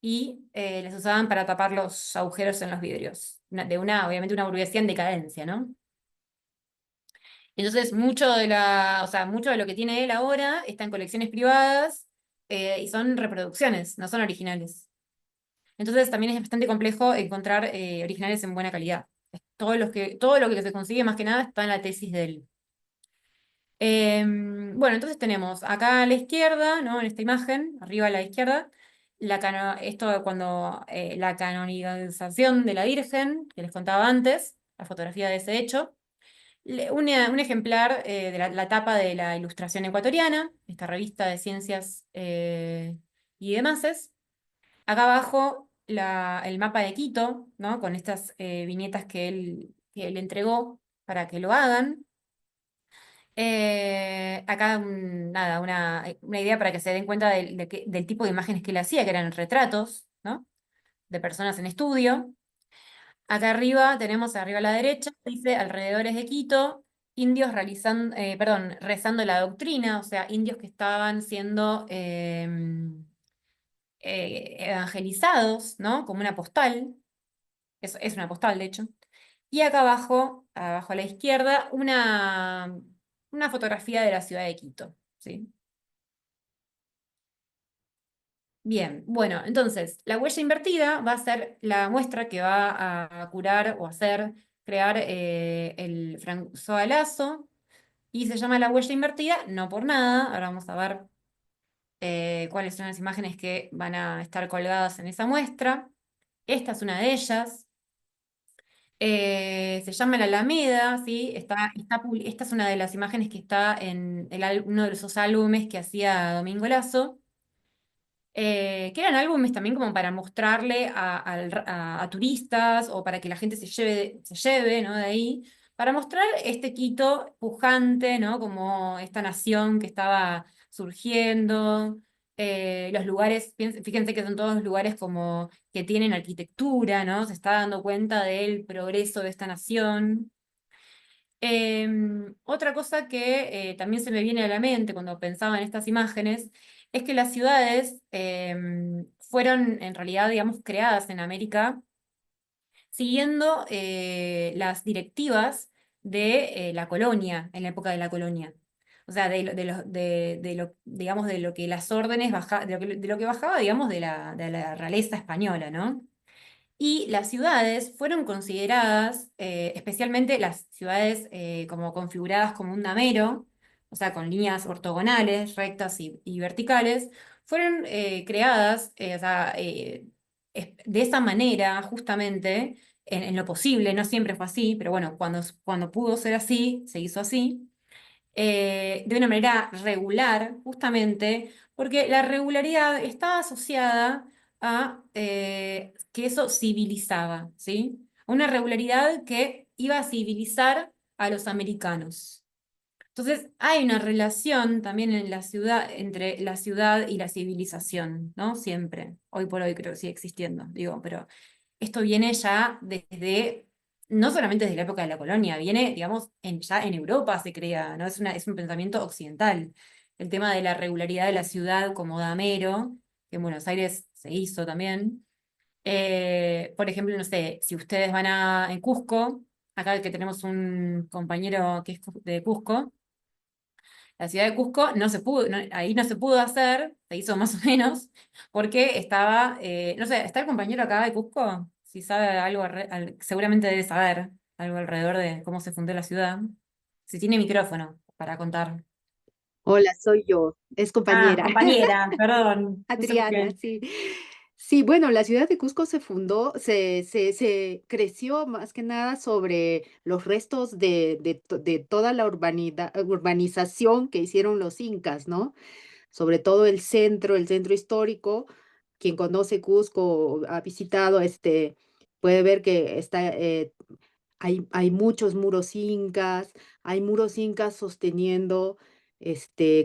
y las usaban para tapar los agujeros en los vidrios. Obviamente una burguesía en decadencia, ¿no? Entonces, o sea, mucho de lo que tiene él ahora está en colecciones privadas y son reproducciones, no son originales. Entonces también es bastante complejo encontrar originales en buena calidad. Todo lo que se consigue más que nada está en la tesis de él. Bueno, entonces tenemos acá a la izquierda, ¿no? En esta imagen, arriba a la izquierda, esto cuando la canonización de la Virgen, que les contaba antes, la fotografía de ese hecho. Un ejemplar de la tapa de la Ilustración Ecuatoriana, esta revista de ciencias y demás. Acá abajo el mapa de Quito, ¿no? Con estas viñetas que él entregó para que lo hagan. Acá, nada, una idea para que se den cuenta del tipo de imágenes que él hacía, que eran retratos, ¿no? De personas en estudio. Acá arriba tenemos, arriba a la derecha, dice alrededores de Quito, indios rezando la doctrina, o sea, indios que estaban siendo evangelizados, ¿no? Como una postal. Es una postal, de hecho. Y acá abajo a la izquierda, una fotografía de la ciudad de Quito, ¿sí? Bien, bueno, entonces, la huella invertida va a ser la muestra que va a curar o crear el François Lasso, y se llama la huella invertida, no por nada. Ahora vamos a ver cuáles son las imágenes que van a estar colgadas en esa muestra. Esta es una de ellas. Se llama La Alameda, ¿sí? Esta es una de las imágenes que está en uno de esos álbumes que hacía Domingo Lazo, que eran álbumes también como para mostrarle a turistas o para que la gente se lleve, ¿no? De ahí, para mostrar este Quito pujante, ¿no? Como esta nación que estaba surgiendo. Los lugares, fíjense que son todos lugares como que tienen arquitectura, ¿no? Se está dando cuenta del progreso de esta nación. Otra cosa que también se me viene a la mente cuando pensaba en estas imágenes es que las ciudades fueron en realidad, digamos, creadas en América siguiendo las directivas de la colonia, en la época de la colonia. O sea, digamos, de lo que las órdenes de lo que bajaba, digamos, de la realeza española, ¿no? Y las ciudades fueron consideradas, especialmente las ciudades como configuradas como un damero, o sea, con líneas ortogonales, rectas y verticales, fueron creadas, o sea, de esa manera, justamente, en lo posible. No siempre fue así, pero bueno, cuando pudo ser así, se hizo así, de una manera regular, justamente porque la regularidad estaba asociada a que eso civilizaba, ¿sí? Una regularidad que iba a civilizar a los americanos. Entonces, hay una relación también en la ciudad, entre la ciudad y la civilización, ¿no? Siempre. Hoy por hoy creo que sigue existiendo, digo, pero esto viene ya desde, no solamente desde la época de la colonia, viene, digamos, ya en Europa se crea, ¿no? Es un pensamiento occidental. El tema de la regularidad de la ciudad como damero, que en Buenos Aires se hizo también. Por ejemplo, no sé, si ustedes van en Cusco, acá que tenemos un compañero que es de Cusco, la ciudad de Cusco no se pudo, ahí no se pudo hacer, se hizo más o menos, porque estaba, no sé, ¿está el compañero acá de Cusco? Si sabe algo, seguramente debe saber algo alrededor de cómo se fundó la ciudad. Si tiene micrófono para contar. Hola, soy yo, es Ah, compañera. compañera, perdón, no sé por Adriana, qué. sí. Sí, bueno, la ciudad de Cusco se fundó, se creció más que nada sobre los restos de toda la urbanización que hicieron los incas, ¿no? Sobre todo el centro histórico. Quien conoce Cusco o ha visitado, puede ver que hay muchos hay muros incas sosteniendo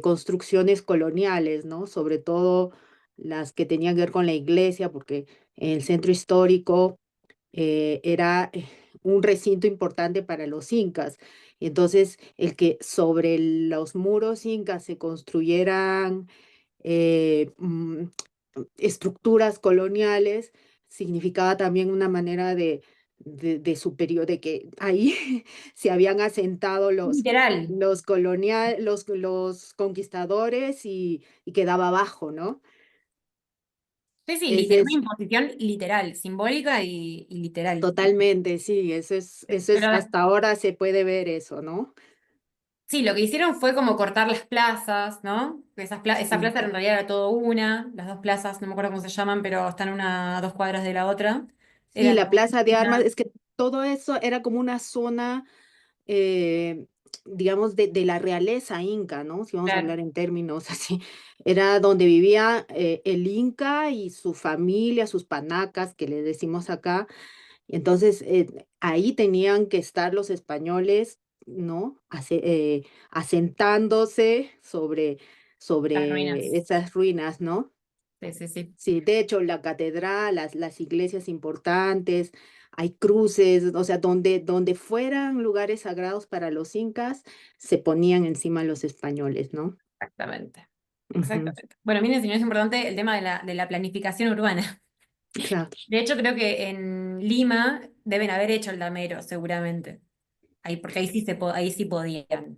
construcciones coloniales, ¿no? Sobre todo las que tenían que ver con la iglesia, porque el centro histórico era un recinto importante para los incas. Entonces, el que sobre los muros incas se construyeran eh, mm, estructuras coloniales significaba también una manera de superior, de que ahí se habían asentado Literal. los conquistadores y quedaba abajo, ¿no? Sí, sí, Ese una es imposición literal, simbólica y literal. totalmente, sí, eso Pero es, hasta ahora se puede ver eso, ¿no? sí, lo que hicieron fue como cortar las plazas, ¿no? Esa Sí. plaza en realidad era todo una, las dos plazas, no me acuerdo cómo se llaman, pero están a 2 cuadras de la otra. Sí, Eran la plaza de armas, una, es que todo eso era como una zona eh, digamos, de la realeza inca, ¿no? Si vamos a claro, hablar en términos así, era donde vivía el inca y su familia, sus panacas, que le decimos acá. Entonces, ahí tenían que estar los españoles, ¿no? Asentándose las sobre ruinas. esas ruinas, ¿no? Sí, sí, sí, Sí, de hecho, la catedral, las iglesias importantes, hay cruces, o sea, donde fueran lugares sagrados para los incas, se ponían encima los españoles, ¿no? exactamente. Ujú. Exactamente. Bueno, miren, si no es importante el tema de la planificación urbana. Claro. De hecho, creo que en Lima deben haber hecho el damero, seguramente. Ahí, porque ahí sí podían. Como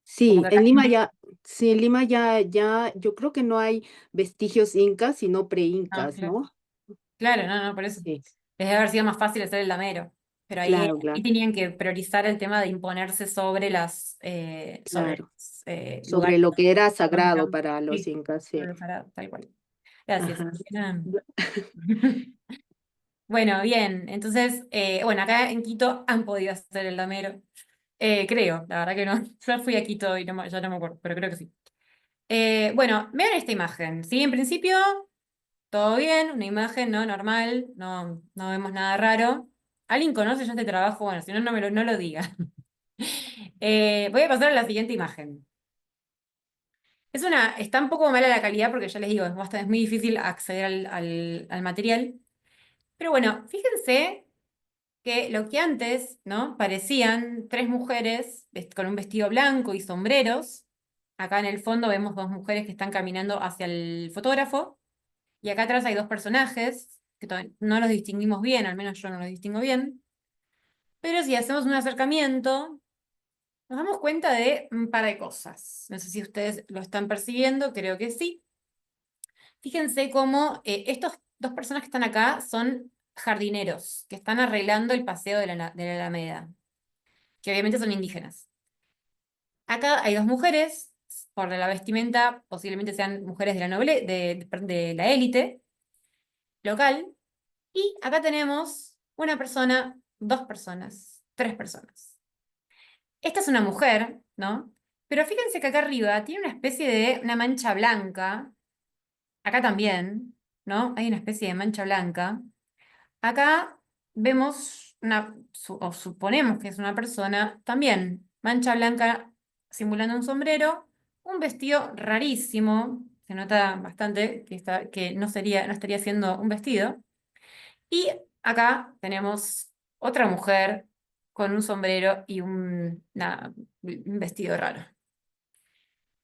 Sí, que acá en Lima siempre. ya, sí, en Lima ya, yo creo que no hay vestigios incas, sino No, preincas, claro. ¿no? Claro, no, no, por eso. Sí, Les debe haber sido más fácil hacer el damero. Pero claro, ahí claro, tenían que priorizar el tema de imponerse sobre claro. lugares Sobre lo que era sagrado icónicos. para los Sí, incas, sobre sí. los arados, tal cual. Gracias. Ajá. Ana. Bueno, bien. Entonces, bueno, acá en Quito han podido hacer el damero. Creo, la verdad que no. Yo fui a Quito y ya no me acuerdo, pero creo que sí. Bueno, vean esta imagen, ¿sí? En principio, todo bien, una imagen, ¿no? Normal, no, no vemos nada raro. ¿Alguien conoce ya este trabajo? Bueno, si no, no lo diga. Voy a pasar a la siguiente imagen. Está un poco mala la calidad porque ya les digo, es muy difícil acceder al material. Pero bueno, fíjense que lo que antes, ¿no? Parecían tres mujeres con un vestido blanco y sombreros. Acá en el fondo vemos dos mujeres que están caminando hacia el fotógrafo. Y acá atrás hay dos personajes que no los distinguimos bien, al menos yo no los distingo bien. Pero si hacemos un acercamiento, nos damos cuenta de un par de cosas. No sé si ustedes lo están percibiendo, creo que sí. Fíjense cómo estos dos personas que están acá son jardineros, que están arreglando el paseo de la Alameda, que obviamente son indígenas. Acá hay dos mujeres, por la vestimenta, posiblemente sean mujeres de la de la élite local. Y acá tenemos una persona, dos personas, tres personas. Esta es una mujer, ¿no? Pero fíjense que acá arriba tiene una especie de una mancha blanca, acá también, ¿no? Hay una especie de mancha blanca. Acá vemos o suponemos que es una persona, también, mancha blanca simulando un sombrero, un vestido rarísimo, se nota bastante que no estaría siendo un vestido. Y acá tenemos otra mujer con un sombrero y un vestido raro.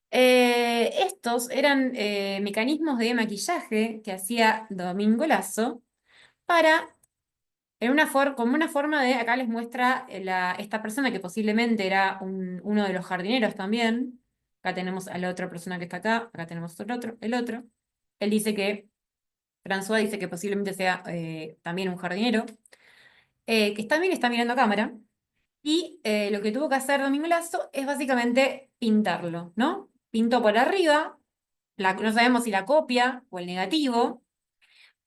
Estos eran mecanismos de maquillaje que hacía Domingo Lazo para, como una forma de, acá les muestra esta persona que posiblemente era uno de los jardineros también. Acá tenemos a la otra persona que está acá tenemos el otro. Él dice que, François dice que posiblemente sea también un jardinero, que también está mirando a cámara. Y lo que tuvo que hacer Domingo Lazo es básicamente pintarlo, ¿no? Pintó por arriba, no sabemos si la copia o el negativo,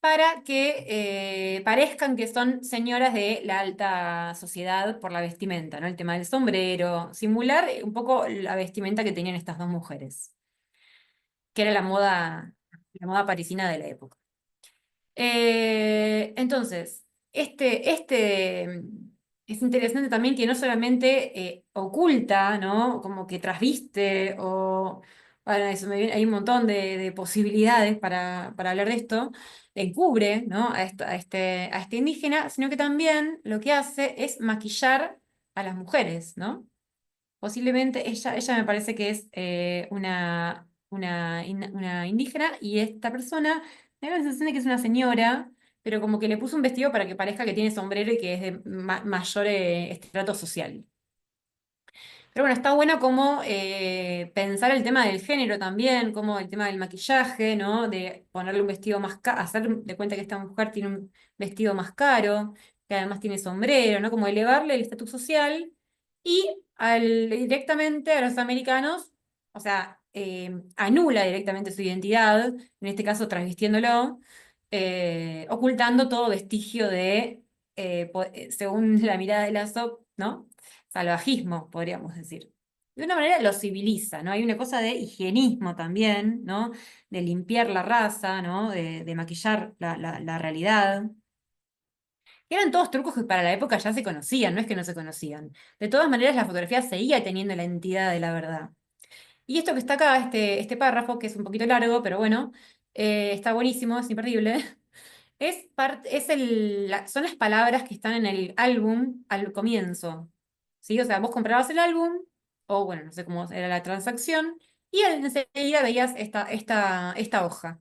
para que parezcan que son señoras de la alta sociedad por la vestimenta, ¿no? El tema del sombrero, simular un poco la vestimenta que tenían estas dos mujeres, que era la moda parisina de la época. Entonces, es interesante también que no solamente oculta, ¿no? Como que trasviste bueno, hay un montón de posibilidades para hablar de esto, encubre, ¿no? A este indígena, sino que también lo que hace es maquillar a las mujeres, ¿no? Posiblemente ella me parece que es una indígena y esta persona me da la sensación de que es una señora, pero como que le puso un vestido para que parezca que tiene sombrero y que es de mayor estrato social. Pero bueno, está bueno como pensar el tema del género también, como el tema del maquillaje, ¿no? De ponerle un vestido más caro, hacer de cuenta que esta mujer tiene un vestido más caro, que además tiene sombrero, ¿no? Como elevarle el estatus social y directamente a los americanos, o sea, anula directamente su identidad, en este caso transvistiéndolo, ocultando todo vestigio de, según la mirada de Lazo, ¿no? Salvajismo, podríamos decir. De una manera lo civiliza, ¿no? Hay una cosa de higienismo también, ¿no? De limpiar la raza, ¿no? De maquillar la realidad. Eran todos trucos que para la época ya se conocían, no es que no se conocían. De todas maneras, la fotografía seguía teniendo la entidad de la verdad. Y esto que está acá, este párrafo, que es un poquito largo, pero bueno, está buenísimo, es imperdible. Son las palabras que están en el álbum al comienzo. ¿Sí? O sea, vos comprabas el álbum, o bueno, no sé cómo era la transacción, y enseguida veías esta hoja.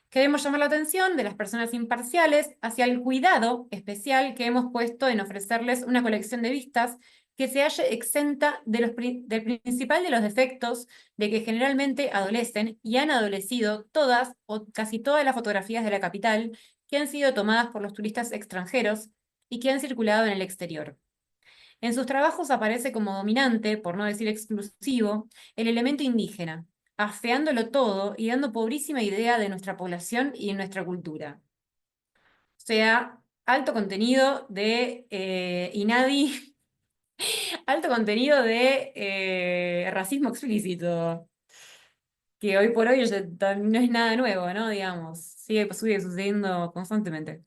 Queremos llamar la atención de las personas imparciales hacia el cuidado especial que hemos puesto en ofrecerles una colección de vistas que se halle exenta del principal de los defectos de que generalmente adolecen y han adolecido todas o casi todas las fotografías de la capital que han sido tomadas por los turistas extranjeros y que han circulado en el exterior. En sus trabajos aparece como dominante, por no decir exclusivo, el elemento indígena, afeándolo todo y dando pobrísima idea de nuestra población y de nuestra cultura. O sea, alto contenido de INADI, alto contenido de racismo explícito, que hoy por hoy no es nada nuevo, ¿no? Digamos, sigue sucediendo constantemente.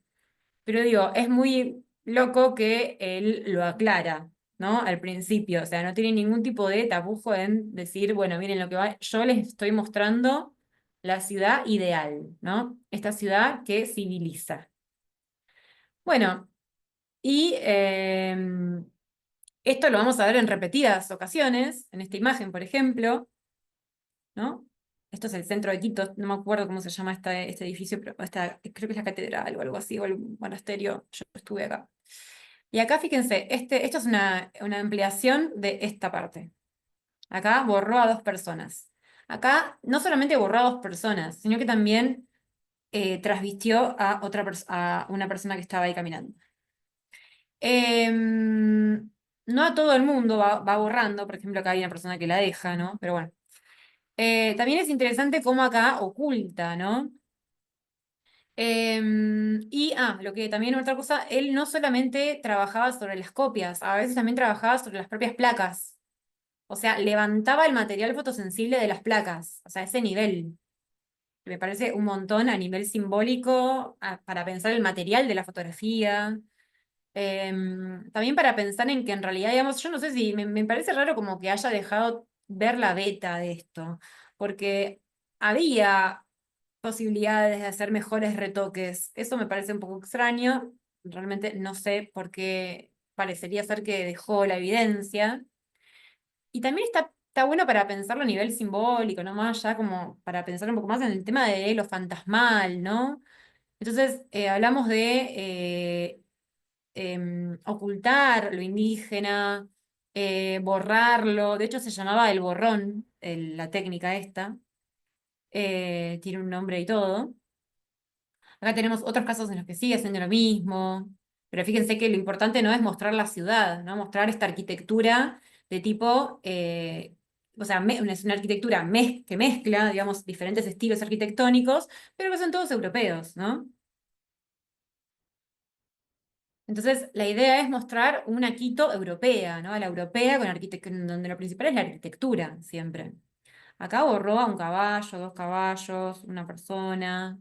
Pero digo, es muy loco que él lo aclara, ¿no? Al principio, o sea, no tiene ningún tipo de tapujo en decir, bueno, miren lo que va, yo les estoy mostrando la ciudad ideal, ¿no? Esta ciudad que civiliza. Bueno, y esto lo vamos a ver en repetidas ocasiones, en esta imagen, por ejemplo, ¿no? Esto es el centro de Quito, no me acuerdo cómo se llama este edificio, pero creo que es la catedral o algo así, o el monasterio, yo estuve acá. Y acá fíjense, esto es una ampliación de esta parte. Acá borró a dos personas. Acá no solamente borró a dos personas, sino que también trasvistió a una persona que estaba ahí caminando. No a todo el mundo va borrando, por ejemplo, acá hay una persona que la deja, ¿no? Pero bueno. También es interesante cómo acá oculta, ¿no? Lo que también otra cosa, él no solamente trabajaba sobre las copias, a veces también trabajaba sobre las propias placas. O sea, levantaba el material fotosensible de las placas, o sea, ese nivel. Me parece un montón a nivel simbólico, para pensar el material de la fotografía. También para pensar en que en realidad, digamos, yo no sé si me parece raro como que haya dejado ver la beta de esto, porque había posibilidades de hacer mejores retoques. Eso me parece un poco extraño. Realmente no sé por qué parecería ser que dejó la evidencia. Y también está bueno para pensarlo a nivel simbólico, ¿no? Más ya como para pensar un poco más en el tema de lo fantasmal, ¿no? Entonces, hablamos de ocultar lo indígena, borrarlo. De hecho, se llamaba el borrón, la técnica esta. Tiene un nombre y todo. Acá tenemos otros casos en los que sigue siendo lo mismo, pero fíjense que lo importante no es mostrar la ciudad, ¿no? Mostrar esta arquitectura de tipo, o sea, es una arquitectura que mezcla, digamos, diferentes estilos arquitectónicos, pero que son todos europeos, ¿no? Entonces, la idea es mostrar una Quito europea, ¿no? A la europea con donde lo principal es la arquitectura, siempre. Acá borró a un caballo, dos caballos, una persona.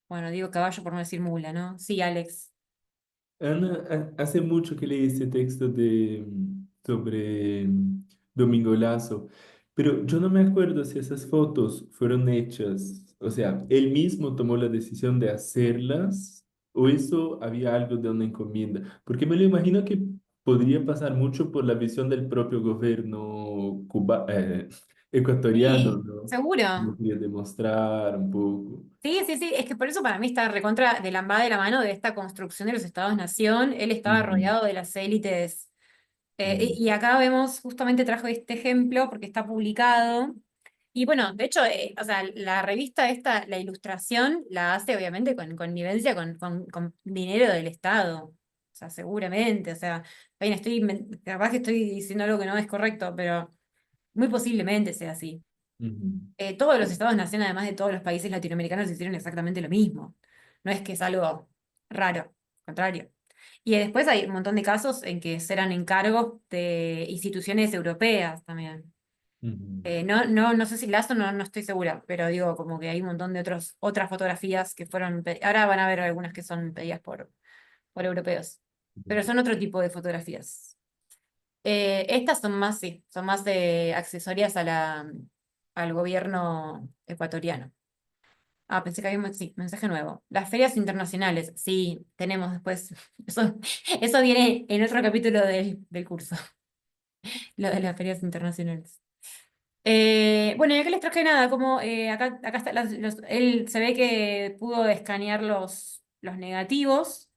Bueno, digo caballo por no decir mula, ¿no? Sí, Alex. Ana, hace mucho que leí este texto sobre Domingo Lazo, pero yo no me acuerdo si esas fotos fueron hechas, o sea, él mismo tomó la decisión de hacerlas o eso había algo de una encomienda, porque me lo imagino que podría pasar mucho por la visión del propio gobierno ecuatoriano, Sí, ¿no? Como seguro. quería demostrar un poco. Sí, sí, sí, es que por eso para mí está recontra va de la mano de esta construcción de los estados-nación. Él estaba Ujú, rodeado de las élites. ujú, Y acá vemos, justamente trajo este ejemplo porque está publicado. Y bueno, de hecho, o sea, la revista esta, la ilustración, la hace obviamente con connivencia con dinero del Estado. O sea, seguramente. O sea, bien, capaz que estoy diciendo algo que no es correcto, pero muy posiblemente sea así. ujú, Todos los estados-nación, además de todos los países latinoamericanos, hicieron exactamente lo mismo. No es que es algo raro, al contrario. Y después hay un montón de casos en que serán encargos de instituciones europeas también. ujú, No sé si Lazo, no estoy segura, pero digo como que hay un montón de otras fotografías que fueron, ahora van a ver algunas que son pedidas por europeos, pero son otro tipo de fotografías. Estas son más, sí, son más accesorias al gobierno ecuatoriano. Ah, pensé que había sí, mensaje nuevo. Las ferias internacionales, sí, tenemos después. Eso viene en otro capítulo del curso, lo de las ferias internacionales. Bueno, y acá les traje nada, como acá está, él se ve que pudo escanear los negativos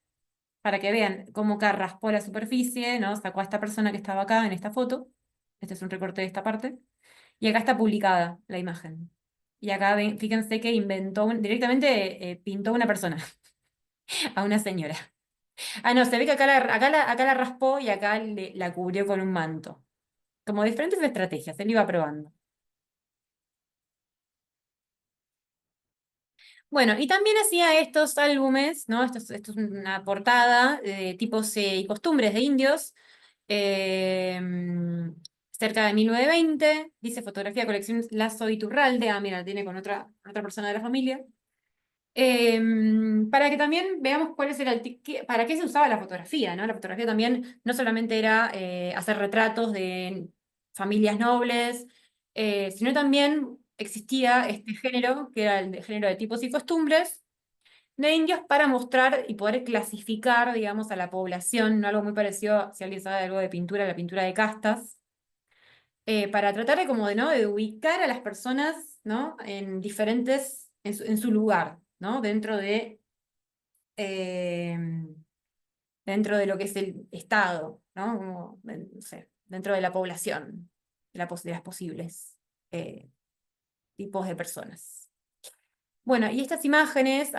para que vean cómo acá raspó la superficie, ¿no? Sacó a esta persona que estaba acá en esta foto. Este es un recorte de esta parte. Y acá está publicada la imagen. Y acá fíjense que directamente pintó una persona, a una señora. Ah, no, se ve que acá la raspó y acá la cubrió con un manto. Como diferentes estrategias, él iba probando. Bueno, y también hacía estos álbumes, ¿no? Esto es una portada de tipos y costumbres de indios, eh, cerca de 1920, dice fotografía, colección Lazo Iturralde, ah, mira, tiene con otra persona de la familia. Para que también veamos cuál es para qué se usaba la fotografía, ¿no? La fotografía también no solamente era hacer retratos de familias nobles, sino también existía este género, que era el género de tipos y costumbres de indios para mostrar y poder clasificar, digamos, a la población, ¿no? Algo muy parecido, si alguien sabe algo de pintura, la pintura de castas, para tratar de como de, ¿no? De ubicar a las personas, ¿no? En su lugar, ¿no? Eh, dentro de lo que es el Estado, ¿no? Como, no sé, dentro de la población, de las posibles eh, tipos de personas. Bueno, y estas imágenes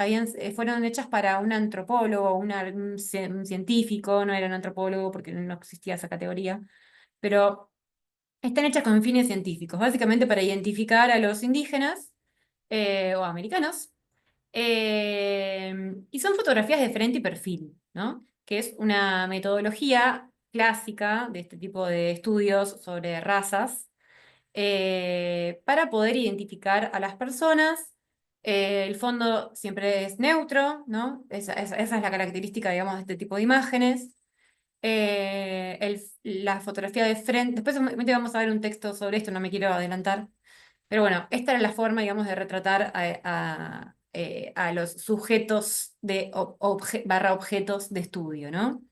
fueron hechas para un antropólogo, un científico, no era un antropólogo porque no existía esa categoría, pero están hechas con fines científicos, básicamente para identificar a los indígenas o americanos. Y son fotografías de frente y perfil, ¿no? Que es una metodología clásica de este tipo de estudios sobre razas, para poder identificar a las personas. El fondo siempre es neutro, ¿no? Esa es la característica, digamos, de este tipo de imágenes. La fotografía de frente, después obviamente vamos a ver un texto sobre esto, no me quiero adelantar, pero bueno, esta era la forma, digamos, de retratar a los sujetos barra objetos de estudio, ¿no?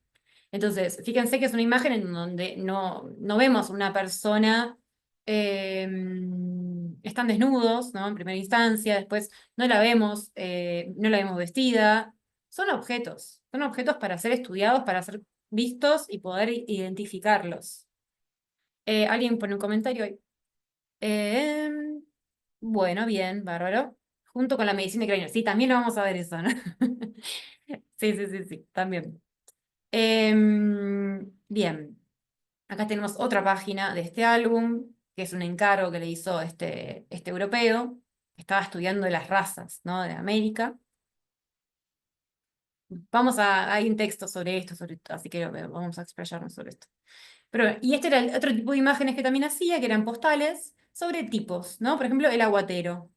Entonces, fíjense que es una imagen en donde no vemos una persona, están desnudos, ¿no? En primera instancia, después no la vemos vestida. Son objetos para ser estudiados, para ser vistos y poder identificarlos. Alguien pone un comentario ahí. Em, bueno, bien, bárbaro. Junto con la medicina de cráneo. Sí, también lo vamos a ver eso, ¿no? Sí, sí, sí, sí, también. Bien, acá tenemos otra página de este álbum, que es un encargo que le hizo este europeo, que estaba estudiando las razas, ¿no? De América. Hay un texto sobre esto, así que vamos a explayarnos sobre esto. Y este era el otro tipo de imágenes que también hacía, que eran postales sobre tipos, ¿no? Por ejemplo, el aguatero.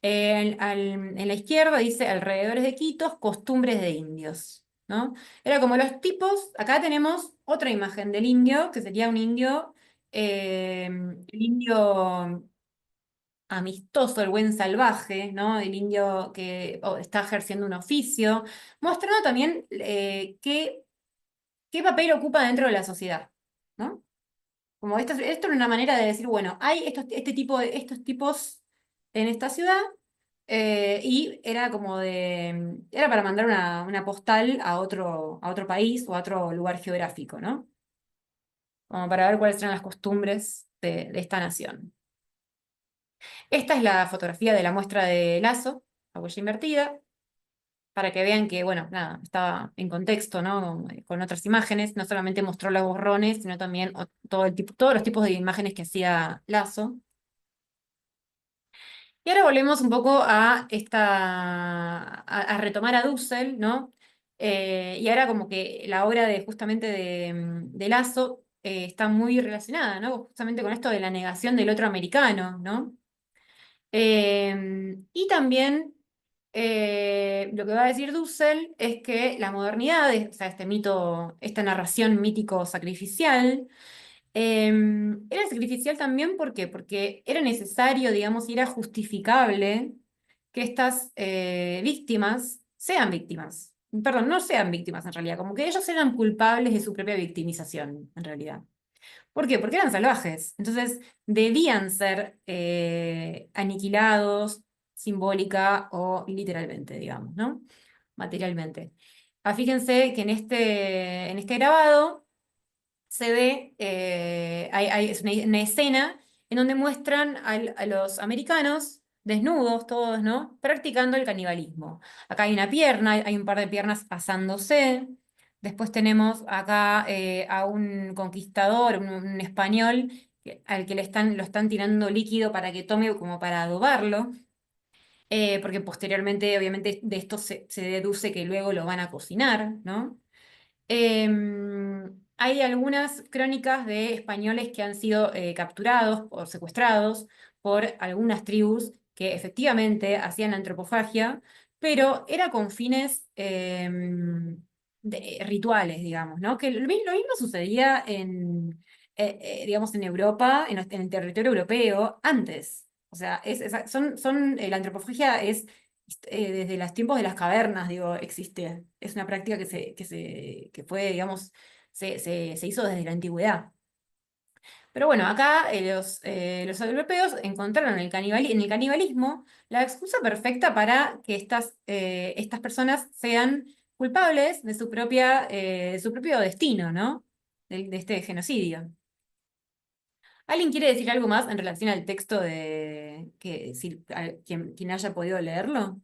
En la izquierda dice alrededores de Quitos, costumbres de indios, ¿no? Era como los tipos, acá tenemos otra imagen del indio, que sería un indio, el indio amistoso, el buen salvaje, ¿no? El indio que está ejerciendo un oficio, mostrando también qué papel ocupa dentro de la sociedad, ¿no? Como esto es una manera de decir, bueno, hay estos tipos en esta ciudad, y era para mandar una postal a otro país o a otro lugar geográfico, ¿no? Como para ver cuáles eran las costumbres de esta nación. Esta es la fotografía de la muestra de Lazo, a huella invertida, para que vean que, bueno, nada, estaba en contexto, ¿no? Con otras imágenes, no solamente mostró los borrones, sino también todos los tipos de imágenes que hacía Lazo. Y ahora volvemos un poco a retomar a Dussel, ¿no? Y ahora como que la obra justamente de Lazo está muy relacionada, ¿no? Justamente con esto de la negación del otro americano, ¿no? Y también lo que va a decir Dussel es que la modernidad, o sea, este mito, esta narración mítico-sacrificial, era sacrificial también, ¿por qué? Porque era necesario, digamos, y era justificable que estas víctimas sean víctimas. Perdón, no sean víctimas en realidad, como que ellos eran culpables de su propia victimización, en realidad. ¿Por qué? Porque eran salvajes. Entonces, debían ser aniquilados simbólica o literalmente, digamos, ¿no? Materialmente. Fíjense que en este grabado se ve, es una escena en donde muestran a los americanos desnudos todos, ¿no? Practicando el canibalismo. Acá hay una pierna, hay un par de piernas asándose. Después tenemos acá a un conquistador, un español, al que lo están tirando líquido para que tome como para adobarlo. Porque posteriormente, obviamente, de esto se deduce que luego lo van a cocinar, ¿no? Hay algunas crónicas de españoles que han sido capturados o secuestrados por algunas tribus que efectivamente hacían antropofagia, pero era con fines rituales, digamos, ¿no? Que lo mismo sucedía digamos, en Europa, en el territorio europeo, antes. O sea, la antropofagia es desde los tiempos de las cavernas, digo, existe. Es una práctica que fue, digamos, se hizo desde la antigüedad. Pero bueno, acá los europeos encontraron en el canibalismo la excusa perfecta para que estas personas sean culpables de su propio destino, ¿no? De este genocidio. ¿Alguien quiere decir algo más en relación al texto quien haya podido leerlo?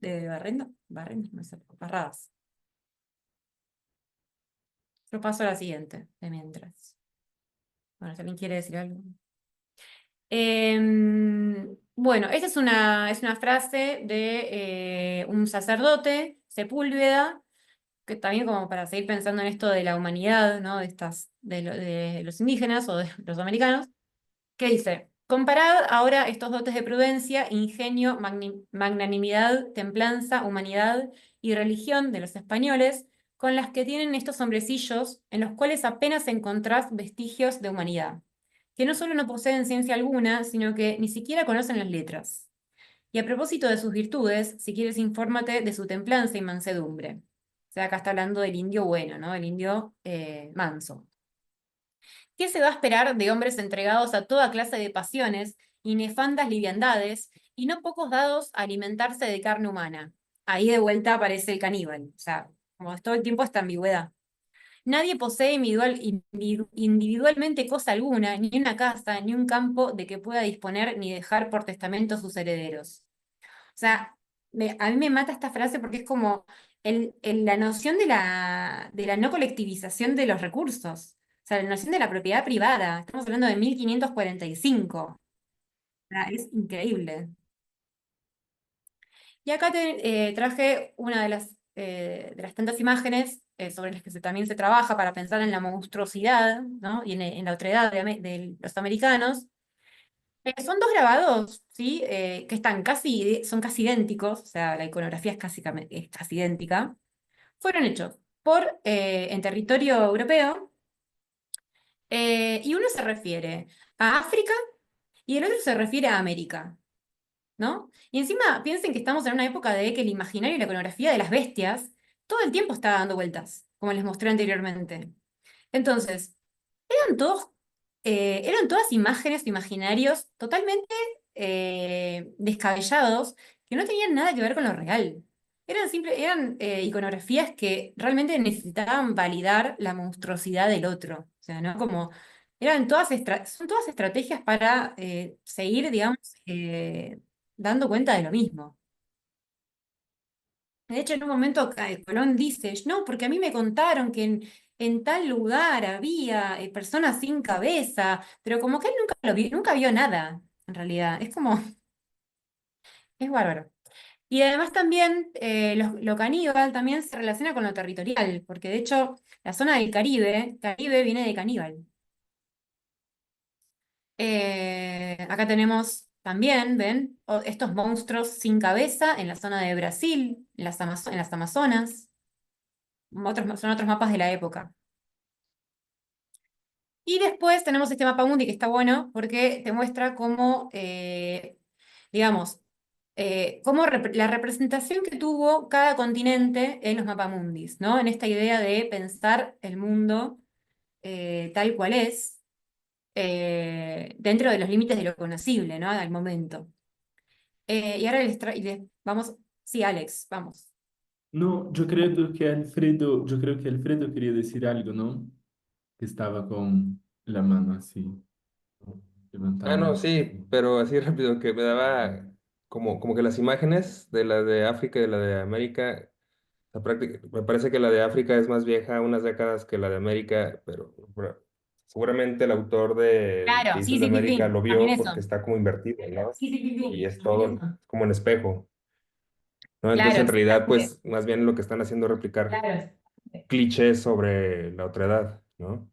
¿De Barrendo, no sé, Barradas. Yo paso a la siguiente, de mientras. Bueno, si alguien quiere decir algo. Bueno, esta es una frase de un sacerdote, Sepúlveda, que también como para seguir pensando en esto de la humanidad, ¿no? De los indígenas o de los americanos, que dice, comparad ahora estos dotes de prudencia, ingenio, magnanimidad, templanza, humanidad y religión de los españoles con las que tienen estos hombrecillos en los cuales apenas encontrás vestigios de humanidad, que no solo no poseen ciencia alguna, sino que ni siquiera conocen las letras. Y a propósito de sus virtudes, si quieres, infórmate de su templanza y mansedumbre. O sea, acá está hablando del indio bueno, ¿no? El indio manso. ¿Qué se va a esperar de hombres entregados a toda clase de pasiones y nefandas liviandades, y no pocos dados a alimentarse de carne humana? Ahí de vuelta aparece el caníbal, o sea, como todo el tiempo esta ambigüedad. Nadie posee individualmente cosa alguna, ni una casa, ni un campo de que pueda disponer ni dejar por testamento a sus herederos. O sea, a mí me mata esta frase porque es como la noción de la no colectivización de los recursos. O sea, la noción de la propiedad privada. Estamos hablando de 1545. O sea, es increíble. Y acá traje una de las tantas imágenes sobre las que también se trabaja para pensar en la monstruosidad, ¿no? Y en la otredad de los americanos. Son dos grabados, ¿sí? Que son casi idénticos, o sea, la iconografía es casi idéntica. Fueron hechos en territorio europeo, y uno se refiere a África y el otro se refiere a América, ¿no? Y encima piensen que estamos en una época de que el imaginario y la iconografía de las bestias todo el tiempo está dando vueltas, como les mostré anteriormente. Entonces, eran todos, eran todas imágenes, imaginarios totalmente descabellados, que no tenían nada que ver con lo real. Eran iconografías que realmente necesitaban validar la monstruosidad del otro. O sea, ¿no? Como son todas estrategias para seguir, digamos, dando cuenta de lo mismo. De hecho, en un momento Colón dice, no, porque a mí me contaron que en tal lugar había personas sin cabeza, pero como que él nunca vio nada, en realidad. Es como, es bárbaro. Y además también lo caníbal también se relaciona con lo territorial, porque de hecho la zona del Caribe viene de caníbal. Acá tenemos también, ¿ven? Estos monstruos sin cabeza en la zona de Brasil, en las Amazonas. Son otros mapas de la época. Y después tenemos este mapa mundi que está bueno porque te muestra cómo, digamos, la representación que tuvo cada continente en los mapamundis, ¿no? En esta idea de pensar el mundo tal cual es, dentro de los límites de lo conocible, ¿no? Al momento. Y ahora vamos, sí, Alex, vamos. No, yo creo que Alfredo quería decir algo, ¿no? Que estaba con la mano así, Ah, no, levantando. sí, pero así rápido que me daba como que las imágenes de la de África y de la de América, me parece que la de África es más vieja unas décadas que la de América, pero bueno, seguramente el autor del que Claro, hizo sí, el de sí, sí, América sí, lo también vio porque eso. está como invertido, ¿no? Sí, sí, sí, Y sí, es también todo eso. como en espejo, ¿no? Entonces Claro, en realidad, exactamente. pues más bien lo que están haciendo es replicar Claro. clichés sobre la otra edad, ¿no?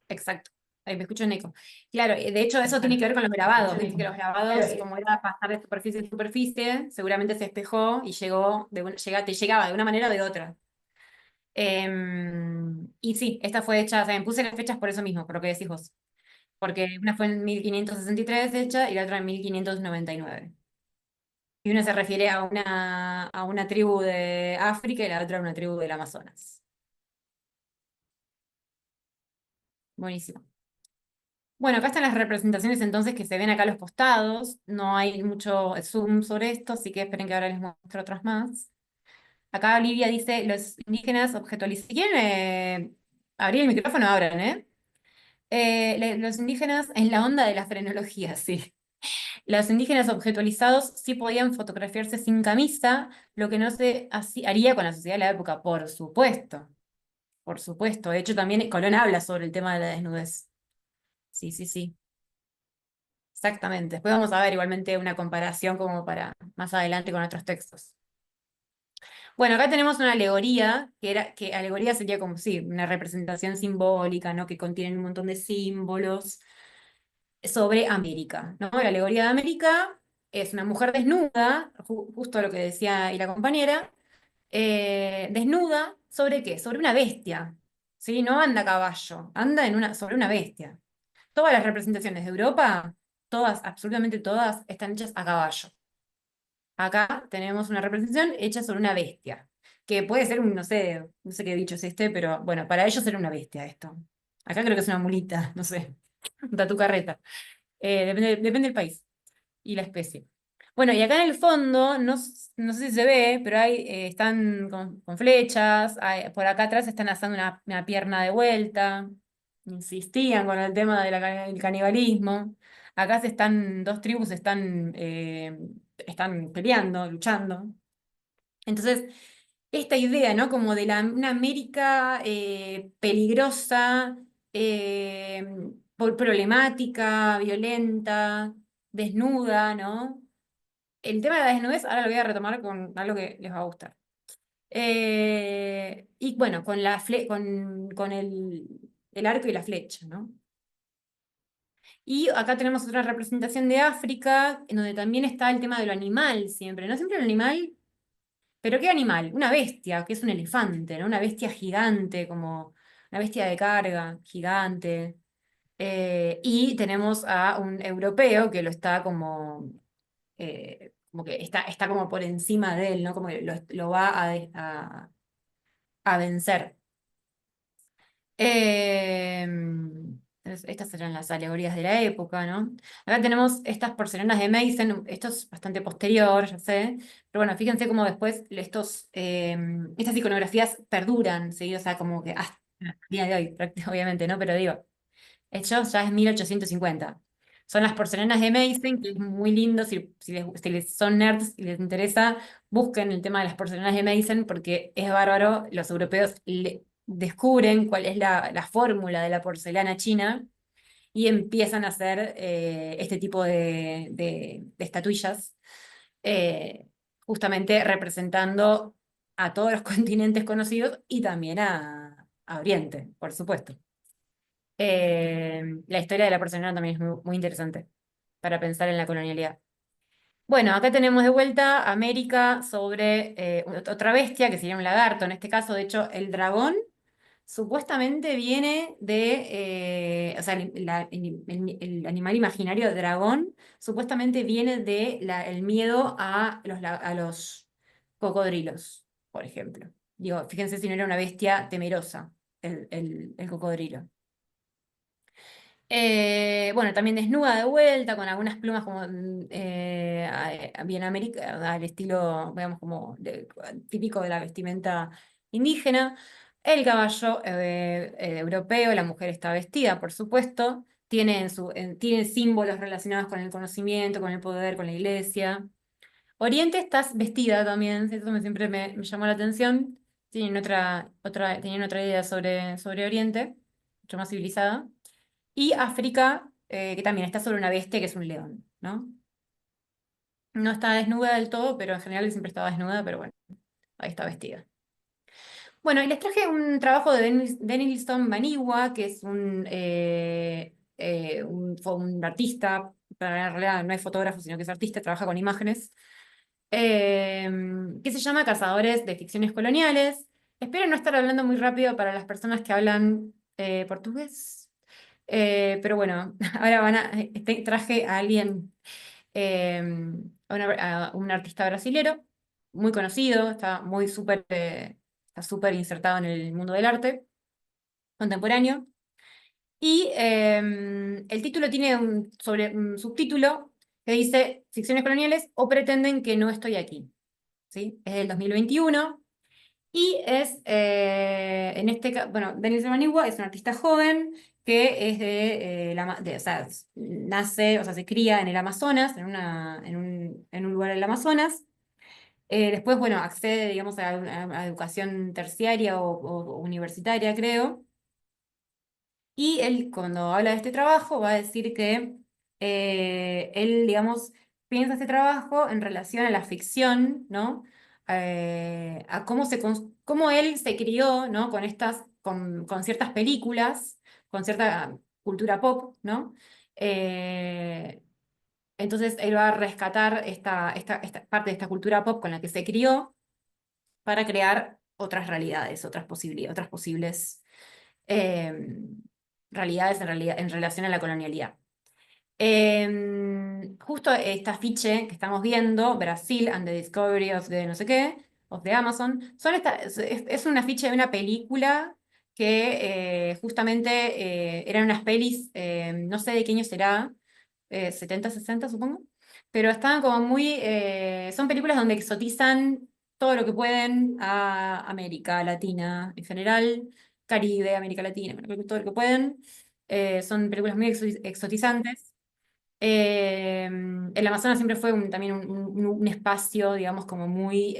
Exacto. Ahí me escucho en eco. Claro, de hecho eso tiene que ver con los grabados. Viste que los grabados, como era pasar de superficie en superficie, seguramente se espejó y te llegaba de una manera o de otra. Y sí, esta fue hecha, o sea, me puse las fechas por eso mismo, por lo que decís vos. Porque una fue en 1563 hecha y la otra en 1599. Y una se refiere a una tribu de África y la otra a una tribu del Amazonas. Buenísimo. Bueno, acá están las representaciones entonces que se ven acá a los costados. No hay mucho zoom sobre esto, así que esperen que ahora les muestro otras más. Acá Olivia dice, los indígenas objetualizados. Si quieren abrir el micrófono, abran, ¿eh? Los indígenas en la onda de la frenología, sí. Los indígenas objetualizados sí podían fotografiarse sin camisa, lo que no se haría con la sociedad de la época, por supuesto. Por supuesto. De hecho, también Colón habla sobre el tema de la desnudez. Sí, sí, sí. Exactamente. Después vamos a ver igualmente una comparación como para más adelante con otros textos. Bueno, acá tenemos una alegoría, que alegoría sería como, sí, una representación simbólica, ¿no? Que contiene un montón de símbolos sobre América, ¿no? La alegoría de América es una mujer desnuda, justo lo que decía y la compañera, desnuda, ¿sobre qué? Sobre una bestia, ¿sí? No anda a caballo, anda sobre una bestia. Todas las representaciones de Europa, todas, absolutamente todas, están hechas a caballo. Acá tenemos una representación hecha sobre una bestia, que puede ser no sé qué dicho es este, pero bueno, para ellos era una bestia esto. Acá creo que es una mulita, no sé, un tatu carreta. Depende del país y la especie. Bueno, y acá en el fondo, no sé si se ve, pero están con flechas, por acá atrás están asando una pierna de vuelta, insistían con el tema del canibalismo. Acá dos tribus están peleando, luchando. Entonces, esta idea, ¿no? Como de una América peligrosa, eh, problemática, violenta, desnuda, ¿no? El tema de la desnudez ahora lo voy a retomar con algo que les va a gustar. Y bueno, con el arco y la flecha, ¿no? Y acá tenemos otra representación de África, en donde también está el tema de lo animal siempre, ¿no? Siempre el animal. ¿Pero qué animal? Una bestia, que es un elefante, ¿no? Una bestia gigante, como una bestia de carga, gigante. Y tenemos a un europeo que lo está como que está como por encima de él, ¿no? Como que lo va a vencer. Entonces, estas serán las alegorías de la época, ¿no? Acá tenemos estas porcelanas de Meissen, esto es bastante posterior, ya sé, pero bueno, fíjense cómo después estas iconografías perduran, ¿sí? O sea, como que hasta el día de hoy, obviamente, ¿no? Pero digo, hecho ya es 1850. Son las porcelanas de Meissen, que es muy lindo, si les son nerds y les interesa, busquen el tema de las porcelanas de Meissen, porque es bárbaro, los europeos descubren cuál es la fórmula de la porcelana china y empiezan a hacer este tipo de estatuillas, eh, justamente representando a todos los continentes conocidos y también a Oriente, por supuesto. La historia de la porcelana también es muy, muy interesante para pensar en la colonialidad. Bueno, acá tenemos de vuelta América sobre otra bestia, que sería un lagarto en este caso. De hecho, el dragón supuestamente viene o sea, el animal imaginario dragón supuestamente viene el miedo a los cocodrilos, por ejemplo. Digo, fíjense si no era una bestia temerosa, el cocodrilo. Bueno, también desnuda de vuelta, con algunas plumas como bien al estilo, digamos, como típico de la vestimenta indígena. El caballo europeo, la mujer está vestida, por supuesto, tiene símbolos relacionados con el conocimiento, con el poder, con la iglesia. Oriente está vestida también, eso siempre me llamó la atención. Tenían otra idea sobre Oriente, mucho más civilizada. Y África, que también está sobre una bestia que es un león, ¿no? No está desnuda del todo, pero en general siempre estaba desnuda, pero bueno, ahí está vestida. Bueno, y les traje un trabajo de Denilson Baniwa, que es fue un artista, pero en realidad no es fotógrafo, sino que es artista, trabaja con imágenes, que se llama Cazadores de Ficciones Coloniales. Espero no estar hablando muy rápido para las personas que hablan portugués. Pero bueno, ahora traje a alguien, eh, a un artista brasilero, muy conocido, está súper insertado en el mundo del arte contemporáneo. Y el título tiene un subtítulo que dice Ficciones coloniales o pretenden que no estoy aquí. ¿Sí? Es del 2021. Y bueno, Denis Manigua es un artista joven que es o sea, nace, o sea, se cría en el Amazonas, en un lugar del Amazonas. Después, bueno, accede, digamos, a educación terciaria o universitaria, creo. Y él, cuando habla de este trabajo, va a decir que él, digamos, piensa este trabajo en relación a la ficción, ¿no? a cómo él se crió, ¿no? Con ciertas películas, con cierta cultura pop, ¿no? Eh, entonces él va a rescatar esta parte de esta cultura pop con la que se crió para crear otras realidades, otras posibles eh, realidades en relación a la colonialidad. Justo este afiche que estamos viendo, Brasil and the Discovery of the no sé qué, of the Amazon, es un afiche de una película que justamente eran unas pelis, no sé de qué año será, 70, 60 supongo, pero estaban como son películas donde exotizan todo lo que pueden a América Latina en general, Caribe, América Latina, bueno, todo lo que pueden. Son películas muy exotizantes. El Amazonas siempre fue también un espacio, digamos, como muy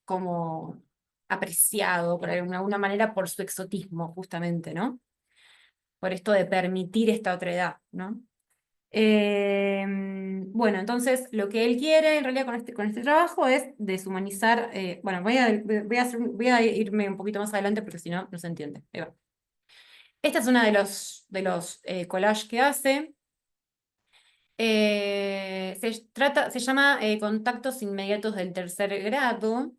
como apreciado, por alguna manera, por su exotismo, justamente, ¿no? Por esto de permitir esta otra edad, ¿no? Bueno, entonces lo que él quiere en realidad con este trabajo es deshumanizar. Bueno, voy a irme un poquito más adelante porque si no, no se entiende. Ahí va. Esta es una de los collages que hace. Se llama Contactos Inmediatos del Tercer Grado,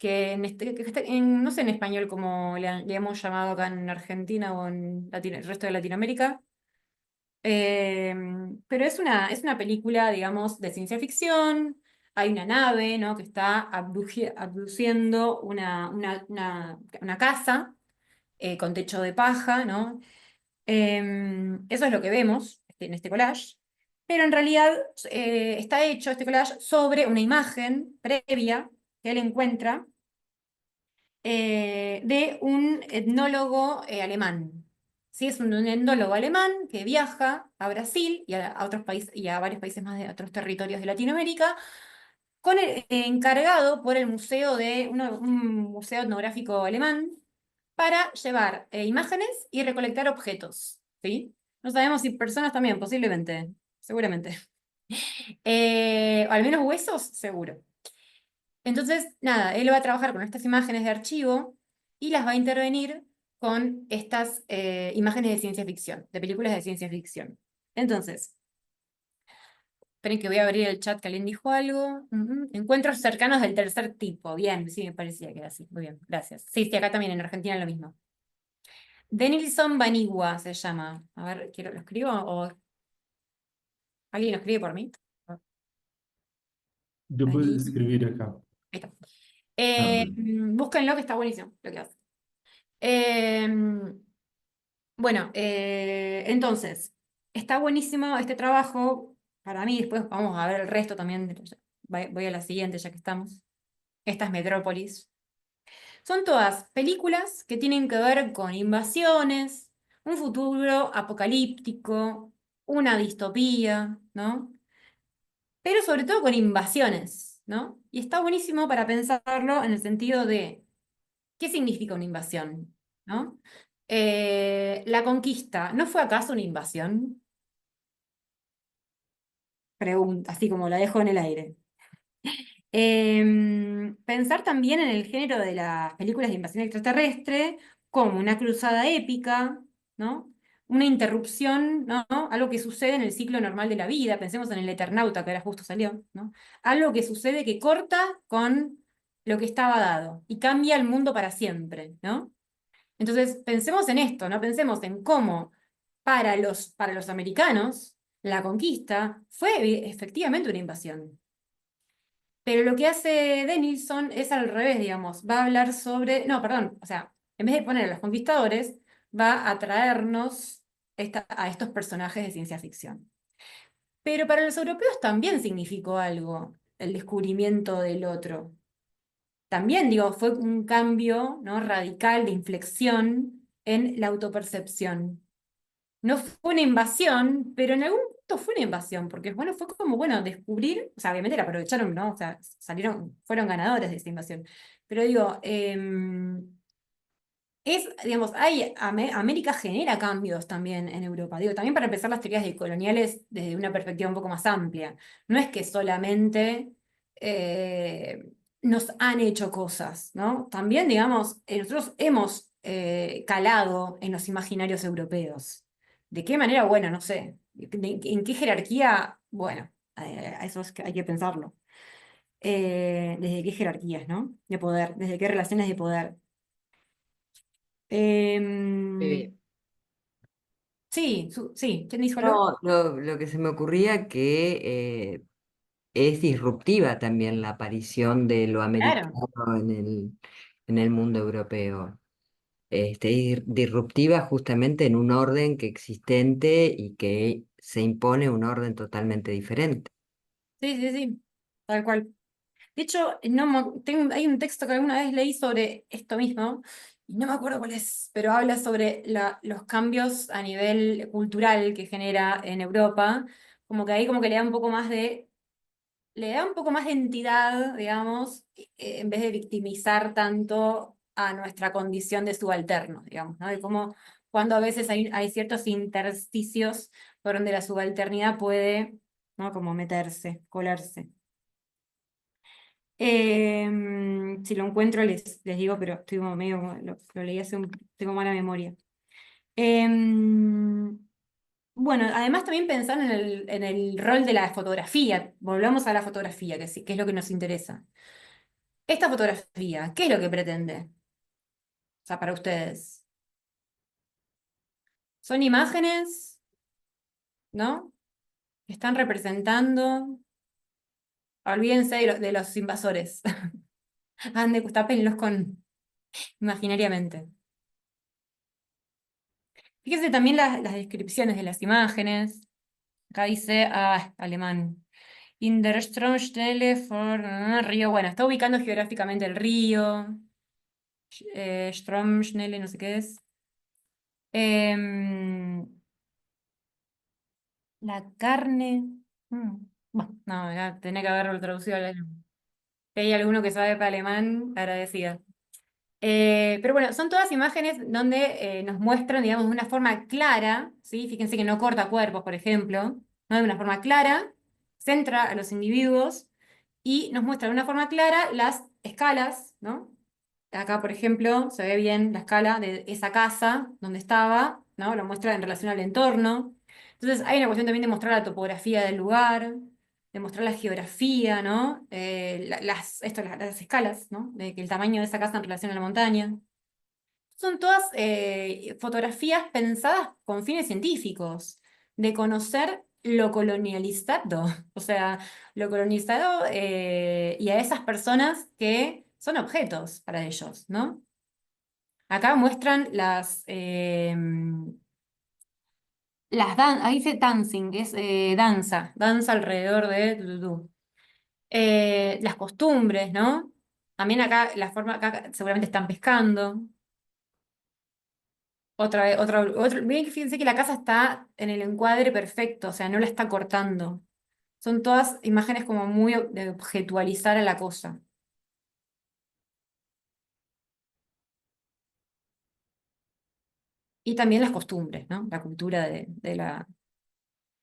no sé en español cómo le hemos llamado acá en Argentina o en el resto de Latinoamérica. Pero es una película, digamos, de ciencia ficción. Hay una nave, ¿no? Que está abduciendo una casa con techo de paja, ¿no? Eso es lo que vemos en este collage, pero en realidad está hecho este collage sobre una imagen previa que él encuentra de un etnólogo alemán. ¿Sí? Es un etnólogo alemán que viaja a Brasil y a otros países y a varios países más de otros territorios de Latinoamérica, encargado por el un museo etnográfico alemán para llevar imágenes y recolectar objetos, ¿sí? No sabemos si personas también, posiblemente, seguramente. O al menos huesos, seguro. Entonces, nada, él va a trabajar con estas imágenes de archivo y las va a intervenir con estas imágenes de ciencia ficción, de películas de ciencia ficción. Entonces, esperen que voy a abrir el chat que alguien dijo algo. Encuentros cercanos del tercer tipo. Bien, sí, me parecía que era así. Muy bien, gracias. Sí, sí, acá también en Argentina es lo mismo. Denilson Banigua se llama. A ver, ¿lo escribo o alguien lo escribe por mí? Yo puedo Bani- escribir acá. Ahí está. También. Búsquenlo que está buenísimo lo que hace. Eh, bueno, entonces, está buenísimo este trabajo. Para mí, después vamos a ver el resto también. Voy a la siguiente ya que estamos. Esta es Metrópolis. Son todas películas que tienen que ver con invasiones, un futuro apocalíptico, una distopía, ¿no? Pero sobre todo con invasiones, ¿no? Y está buenísimo para pensarlo en el sentido de, ¿qué significa una invasión? ¿No? La conquista, ¿no fue acaso una invasión? Pregunta, así como la dejo en el aire. Pensar también en el género de las películas de invasión extraterrestre como una cruzada épica, ¿no? Una interrupción, ¿no? Algo que sucede en el ciclo normal de la vida. Pensemos en el Eternauta, que ahora justo salió, ¿no? Algo que sucede que corta con lo que estaba dado y cambia el mundo para siempre, ¿no? Entonces, pensemos en esto, ¿no? Pensemos en cómo para los americanos la conquista fue efectivamente una invasión. Pero lo que hace Denilson es al revés, digamos. Va a hablar sobre. No, perdón. O sea, en vez de poner a los conquistadores, va a traernos a estos personajes de ciencia ficción. Pero para los europeos también significó algo el descubrimiento del otro. También, digo, fue un cambio, ¿no? Radical de inflexión en la autopercepción. No fue una invasión, pero en algún punto fue una invasión, porque bueno, fue como, bueno, descubrir, o sea, obviamente la aprovecharon, ¿no? O sea, fueron ganadores de esta invasión. Pero digo, digamos, América genera cambios también en Europa. Digo, también para empezar las teorías coloniales desde una perspectiva un poco más amplia. No es que solamente nos han hecho cosas, ¿no? También, digamos, nosotros hemos calado en los imaginarios europeos. ¿De qué manera? Bueno, no sé. ¿En qué jerarquía? Bueno, eso es que hay que pensarlo. ¿Desde qué jerarquías, ¿no? De poder, desde qué relaciones de poder. Eh, Em, sí, sí, ¿quién dijo algo? no, lo que se me ocurría que es disruptiva también la aparición de lo Claro. americano en el mundo europeo. Disruptiva justamente en un orden que existente y que se impone un orden totalmente diferente. Sí, sí, sí, tal cual. De hecho, no, hay un texto que alguna vez leí sobre esto mismo, y no me acuerdo cuál es, pero habla sobre los cambios a nivel cultural que genera en Europa, como que ahí como que le da un poco más de entidad, digamos, en vez de victimizar tanto a nuestra condición de subalternos, digamos, ¿no? De cómo cuando a veces hay ciertos intersticios por donde la subalternidad puede, ¿no? Como meterse, colarse. Si lo encuentro les digo, pero estoy como medio, lo leí tengo mala memoria. Em, bueno, además también pensar en el rol de la fotografía. Volvamos a la fotografía, que, sí, que es lo que nos interesa. Esta fotografía, ¿qué es lo que pretende? O sea, para ustedes. Son imágenes, ¿no? Que están representando. Olvídense de los invasores. Ande, tápenlos con imaginariamente. Fíjense también las descripciones de las imágenes. Acá dice, alemán. In der Stromstelle vor Río. Bueno, está ubicando geográficamente el río. Stromschnelle, no sé qué es. Em, la carne. Bueno, no, ya tenía que haberlo traducido al alemán. Si hay alguno que sabe para alemán, agradecida. Pero bueno, son todas imágenes donde nos muestran, digamos, de una forma clara, ¿sí? Fíjense que no corta cuerpos, por ejemplo, ¿no? De una forma clara, centra a los individuos y nos muestra de una forma clara las escalas, ¿no? Acá, por ejemplo, se ve bien la escala de esa casa donde estaba, ¿no? Lo muestra en relación al entorno. Entonces, hay una cuestión también de mostrar la topografía del lugar, de mostrar la geografía, ¿no? Las escalas, ¿no? De que el tamaño de esa casa en relación a la montaña. Son todas fotografías pensadas con fines científicos, de conocer lo colonializado, o sea, lo colonizado y a esas personas que son objetos para ellos, ¿no? Acá muestran ahí dice dancing, que es danza alrededor de las costumbres, ¿no? También acá acá seguramente están pescando. Otra vez, bien, fíjense que la casa está en el encuadre perfecto, o sea, no la está cortando. Son todas imágenes como muy de objetualizar a la cosa. Y también las costumbres, ¿no? La cultura de la...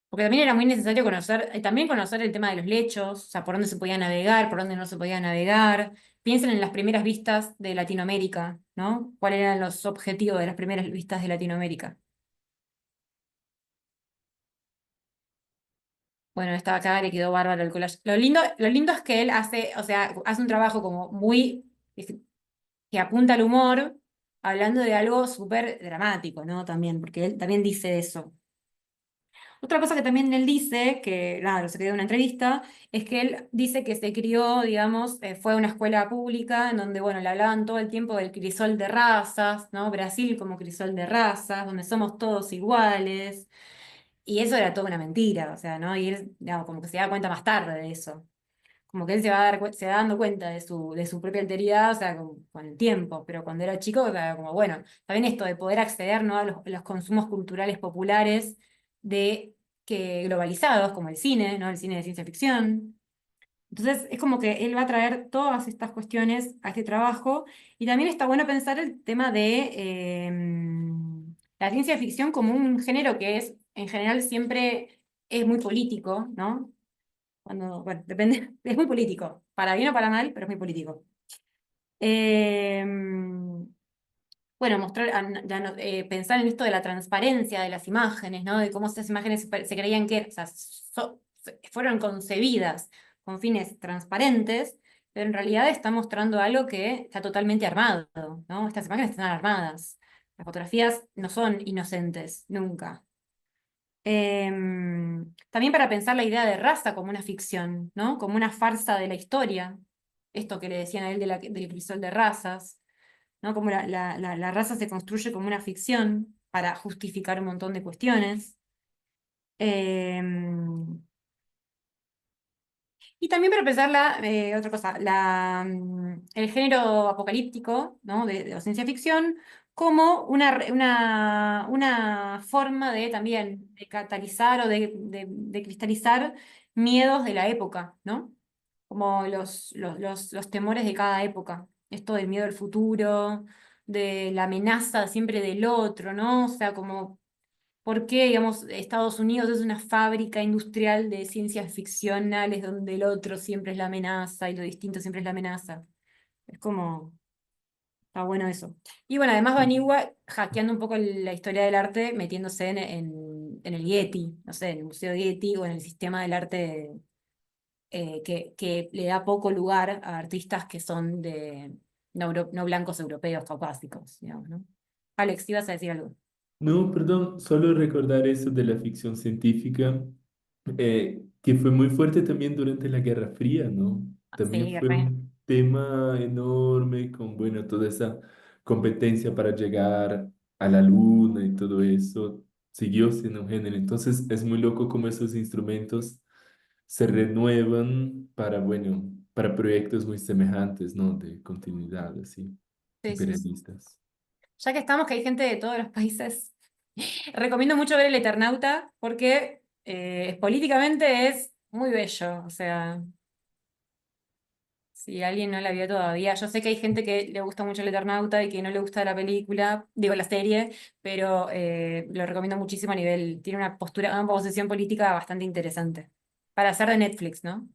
Porque también era muy necesario conocer, también conocer el tema de los lechos, o sea, por dónde se podía navegar, por dónde no se podía navegar. Piensen en las primeras vistas de Latinoamérica, ¿no? ¿Cuáles eran los objetivos de las primeras vistas de Latinoamérica? Bueno, esta acá le quedó bárbaro el collage. Lo lindo es que él hace, o sea, hace un trabajo como muy, que apunta al humor, hablando de algo súper dramático, ¿no? También, porque él también dice eso. Otra cosa que también él dice, que nada, lo saqué de una entrevista, es que él dice que se crió, digamos, fue a una escuela pública en donde, bueno, le hablaban todo el tiempo del crisol de razas, ¿no? Brasil como crisol de razas, donde somos todos iguales. Y eso era toda una mentira, o sea, ¿no? Y él, digamos, como que se da cuenta más tarde de eso. Como que él se va dando cuenta de su propia alteridad, o sea, con el tiempo, pero cuando era chico, o sea, como, bueno, también esto de poder acceder, ¿no? A los consumos culturales populares que globalizados, como el cine, ¿no? El cine de ciencia ficción. Entonces, es como que él va a traer todas estas cuestiones a este trabajo, y también está bueno pensar el tema de la ciencia ficción como un género que es, en general, siempre es muy político, ¿no? Bueno, depende, es muy político, para bien o para mal, pero es muy político. Bueno, pensar en esto de la transparencia de las imágenes, ¿no? De cómo esas imágenes se creían que, o sea, fueron concebidas con fines transparentes, pero en realidad está mostrando algo que está totalmente armado, ¿no? Estas imágenes están armadas. Las fotografías no son inocentes, nunca. También para pensar la idea de raza como una ficción, ¿no? Como una farsa de la historia. Esto que le decían a él del crisol de razas, ¿no? Como la raza se construye como una ficción para justificar un montón de cuestiones. Em, y también para pensar otra cosa, el género apocalíptico, ¿no? de ciencia ficción, como una forma de también de catalizar o de cristalizar miedos de la época, ¿no? Como los temores de cada época. Esto del miedo al futuro, de la amenaza siempre del otro, ¿no? O sea, como ¿por qué, digamos, Estados Unidos es una fábrica industrial de ciencias ficcionales donde el otro siempre es la amenaza y lo distinto siempre es la amenaza? Es como, está bueno eso. Y bueno, además Banigua hackeando un poco la historia del arte, metiéndose en el Getty, no sé, en el Museo Getty o en el sistema del arte que le da poco lugar a artistas que son no blancos europeos caucásicos, digamos, ¿no? Alex, ibas a decir algo. No, perdón, solo recordar eso de la ficción científica, que fue muy fuerte también durante la Guerra Fría, ¿no? También Sí, fue un tema enorme con, bueno, toda esa competencia para llegar a la luna y todo eso, siguió siendo un género. Entonces es muy loco cómo esos instrumentos se renuevan para, bueno, para proyectos muy semejantes, ¿no? De continuidad, así, sí, sí, sí. imperialistas. Ya que estamos, que hay gente de todos los países, recomiendo mucho ver El Eternauta porque políticamente es muy bello. O sea, si alguien no la vio todavía, yo sé que hay gente que le gusta mucho El Eternauta y que no le gusta la película, digo la serie, pero lo recomiendo muchísimo a nivel, tiene una posición política bastante interesante. Para hacer de Netflix, ¿no?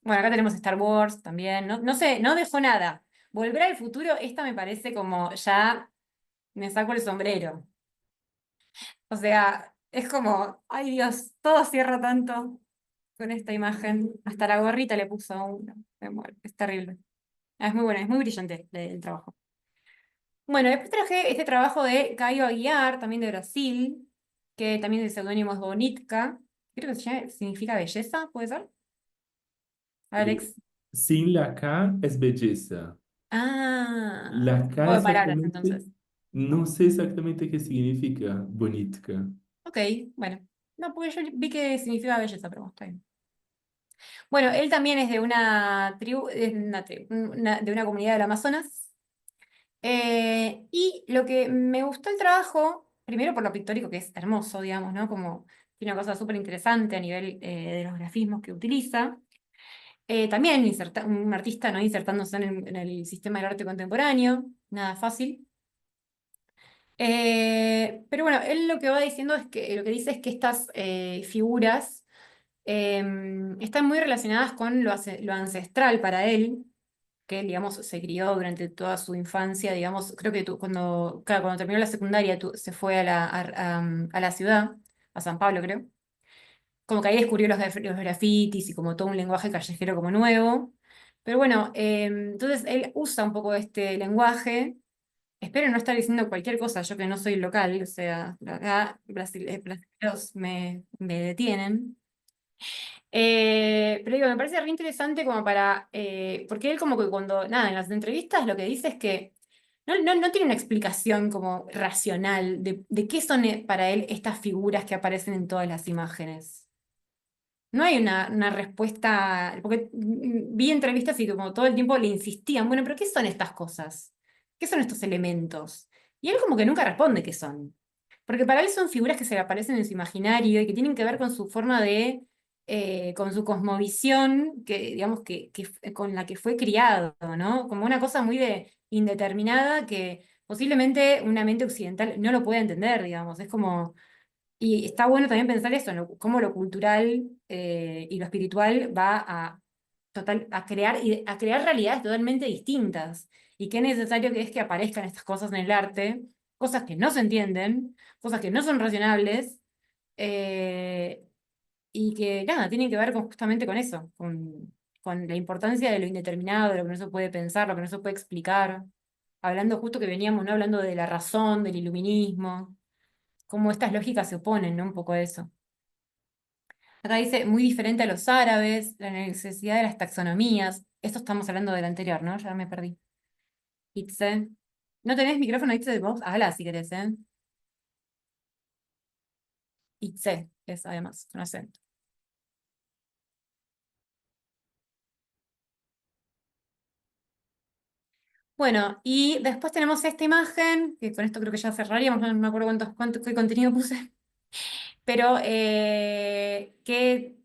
Bueno, acá tenemos Star Wars también, no, no sé, no dejó nada. Volver al futuro, esta me parece como ya me saco el sombrero. O sea, es como, ay Dios, todo cierra tanto con esta imagen. Hasta la gorrita le puso a uno. Me muero, es terrible. Ah, es muy bueno, es muy brillante el trabajo. Bueno, después traje este trabajo de Caio Aguiar, también de Brasil, que también de seudónimo es Bonitka. Creo que significa belleza, ¿puede ser? Eh, Alex. Sin la K es belleza. Ah, La K juego de palabras exactamente, entonces. no sé exactamente qué significa bonitka. Ok, bueno. No, porque yo vi que significa belleza, pero bueno, está bien. Bueno, él también es de una tribu, de una comunidad del Amazonas. Y lo que me gustó el trabajo, primero por lo pictórico, que es hermoso, digamos, ¿no? Como tiene una cosa súper interesante a nivel de los grafismos que utiliza. También un artista, ¿no? Insertándose en el sistema del arte contemporáneo, nada fácil. Pero bueno, él lo que va diciendo es que lo que dice es que estas figuras están muy relacionadas con lo ancestral para él, que él, digamos, se crió durante toda su infancia, digamos, creo que claro, cuando terminó la secundaria se fue a la ciudad, a San Pablo, creo. Como que ahí descubrió los grafitis y como todo un lenguaje callejero como nuevo. Pero bueno, entonces él usa un poco este lenguaje. Espero no estar diciendo cualquier cosa, yo que no soy local, o sea, acá brasileños me detienen. Pero digo, me parece re interesante como porque él como que cuando, nada, en las entrevistas lo que dice es que no tiene una explicación como racional de qué son para él estas figuras que aparecen en todas las imágenes. No hay una respuesta, porque vi entrevistas y como todo el tiempo le insistían, bueno, pero ¿qué son estas cosas? ¿Qué son estos elementos? Y él como que nunca responde qué son. Porque para él son figuras que se le aparecen en su imaginario y que tienen que ver con su forma con su cosmovisión, que digamos con la que fue criado, ¿no? Como una cosa muy indeterminada que posiblemente una mente occidental no lo puede entender, digamos. Es como Y está bueno también pensar eso, cómo lo cultural y lo espiritual va a crear realidades totalmente distintas. Y qué necesario que es que aparezcan estas cosas en el arte, cosas que no se entienden, cosas que no son racionables, eh, y que nada, tienen que ver justamente con eso, con la importancia de lo indeterminado, de lo que no se puede pensar, lo que no se puede explicar. Hablando justo que veníamos, ¿no? Hablando de la razón, del iluminismo, cómo estas lógicas se oponen, ¿no? Un poco a eso. Acá dice, muy diferente a los árabes, la necesidad de las taxonomías. Esto estamos hablando del anterior, ¿no? Ya me perdí. Itze. ¿No tenés micrófono, Itze, de voz? Habla si querés, ¿eh? Itze, es además, con acento. Bueno, y después tenemos esta imagen, que con esto creo que ya cerraríamos, no me acuerdo qué contenido puse, pero que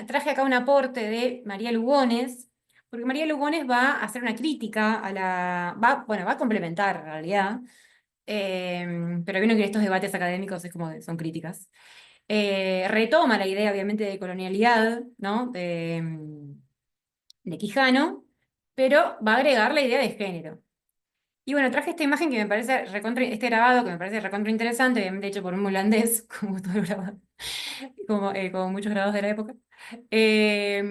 traje acá un aporte de María Lugones, porque María Lugones va a hacer una crítica bueno, va a complementar en realidad, pero vino que estos debates académicos son críticas. Retoma la idea, obviamente, de colonialidad, ¿no? De Quijano, pero va a agregar la idea de género. Y bueno, traje esta imagen que me parece este grabado que me parece recontra interesante, obviamente hecho por un holandés, como todo grabado, como muchos grabados de la época, que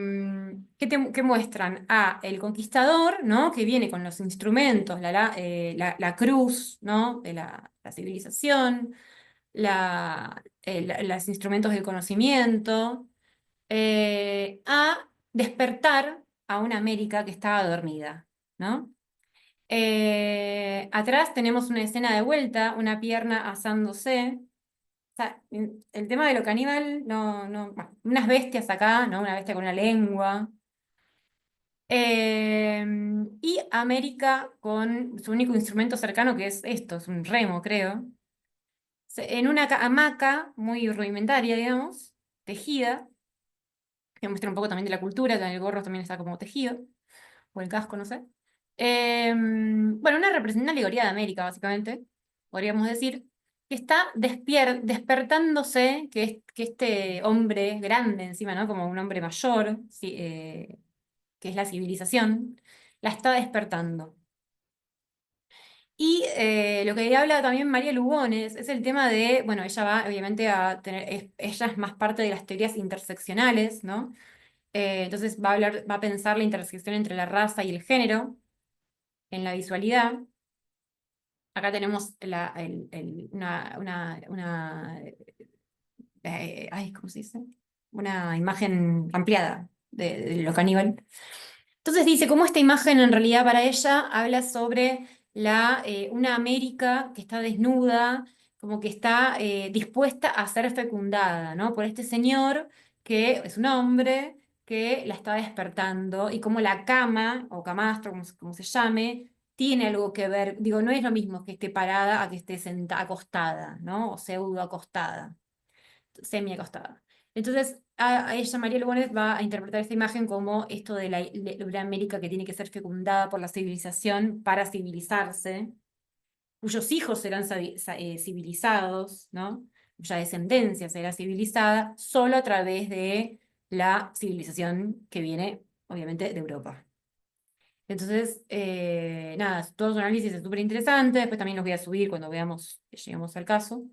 muestran a el conquistador, ¿no? Que viene con los instrumentos, la cruz, ¿no? De la civilización, los instrumentos del conocimiento, a despertar a una América que estaba dormida, ¿no? Atrás tenemos una escena de vuelta, una pierna asándose. O sea, el tema de lo caníbal, bueno, unas bestias acá, ¿no? Una bestia con una lengua. Y América con su único instrumento cercano, que es esto, es un remo, creo. En una hamaca muy rudimentaria, digamos, tejida, que muestra un poco también de la cultura, el gorro también está como tejido, o el casco, no sé. Bueno, una alegoría de América, básicamente, podríamos decir, que está despertándose, que este hombre grande encima, ¿no? Como un hombre mayor, sí, que es la civilización, la está despertando. Y lo que habla también María Lugones es el tema de, bueno, ella va obviamente ella es más parte de las teorías interseccionales, ¿no? Entonces va a pensar la intersección entre la raza y el género en la visualidad. Acá tenemos ¿cómo se dice? Una imagen ampliada de lo caníbal. Entonces dice cómo esta imagen en realidad para ella habla sobre una América que está desnuda, como que está dispuesta a ser fecundada, ¿no? Por este señor que es un hombre que la está despertando y como la cama o camastro, como se llame, tiene algo que ver, digo, no es lo mismo que esté parada a que esté acostada, ¿no? O pseudo acostada, semi acostada. Entonces, a ella, María Lugones, va a interpretar esta imagen como esto de una América que tiene que ser fecundada por la civilización para civilizarse, cuyos hijos serán civilizados, ¿no? Cuya descendencia será civilizada solo a través de la civilización que viene, obviamente, de Europa. Entonces, nada, todo su análisis es súper interesante, después también los voy a subir cuando lleguemos al caso.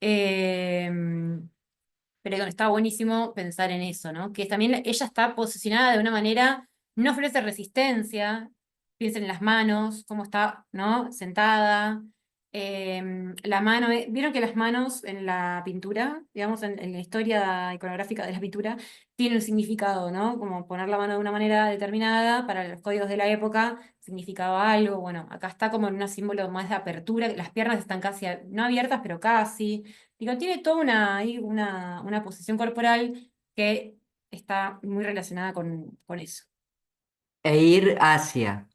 Eh, pero bueno, está buenísimo pensar en eso, ¿no? Que también ella está posicionada de una manera, no ofrece resistencia, piensen en las manos, cómo está, ¿no? Sentada. La mano, vieron que las manos en la pintura, digamos, en la historia iconográfica de la pintura, tiene un significado, ¿no? Como poner la mano de una manera determinada para los códigos de la época significaba algo. Bueno, acá está como en un símbolo más de apertura, las piernas están casi, no abiertas, pero casi. Digo, tiene toda una posición corporal que está muy relacionada con eso. E ir hacia,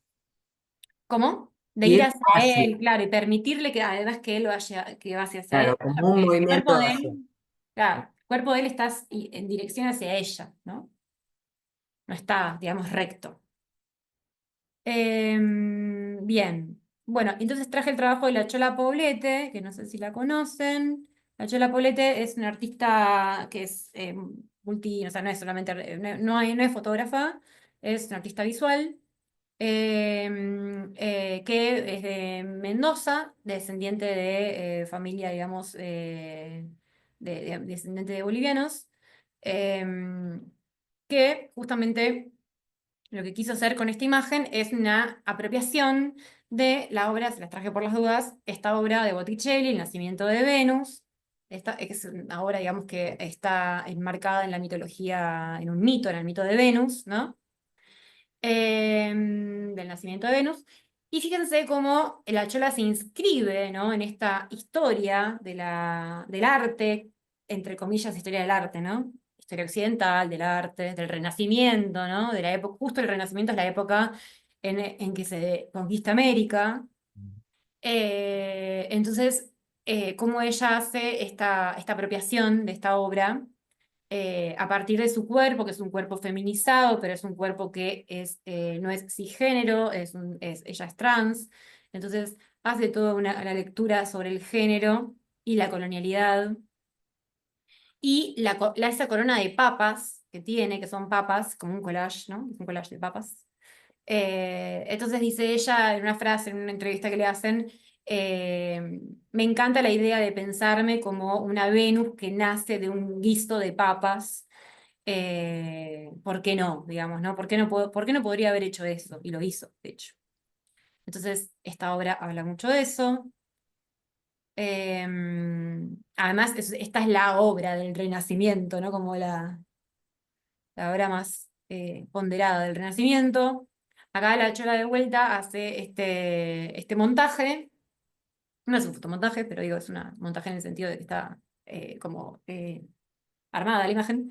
¿Cómo? De ir ir hacia hacia, él, claro, y permitirle que además que él que vaya hacia claro, ella, como un porque el movimiento cuerpo de hacia. él, claro, el cuerpo de él está en dirección hacia ella, ¿no? No está, digamos, recto. Bien. Bueno, entonces traje el trabajo de la Chola Poblete, que no sé si la conocen. La Chola Poblete es una artista que es o sea, no es solamente, no es fotógrafa, es una artista visual, que es de Mendoza, descendiente de familia, digamos, descendiente de bolivianos, que justamente lo que quiso hacer con esta imagen es una apropiación de la obra, se las traje por las dudas, esta obra de Botticelli, El nacimiento de Venus. Esta es una obra, digamos, que está enmarcada en la mitología, en un mito, en el mito de Venus, ¿no? Del nacimiento de Venus. Y fíjense cómo la Chola se inscribe, ¿no? En esta historia del arte, entre comillas, historia del arte, ¿no? Historia occidental, del arte, del Renacimiento, ¿no? De la época, justo el Renacimiento es la época en que se conquista América. Entonces, cómo ella hace esta apropiación de esta obra a partir de su cuerpo, que es un cuerpo feminizado, pero es un cuerpo que no es cisgénero, ella es trans. Entonces, hace toda una lectura sobre el género y la colonialidad. Y esa corona de papas que tiene, que son papas, como un collage, ¿no? Es un collage de papas. Entonces dice ella en una frase, en una entrevista que le hacen, me encanta la idea de pensarme como una Venus que nace de un guiso de papas. ¿Por qué no? Digamos, ¿no? ¿Por qué no podría haber hecho eso? Y lo hizo, de hecho. Entonces, esta obra habla mucho de eso. Además, esta es la obra del Renacimiento, ¿no? Como la obra más ponderada del Renacimiento. Acá la Chola de vuelta hace este montaje. No es un fotomontaje, pero digo, es un montaje en el sentido de que está como armada la imagen.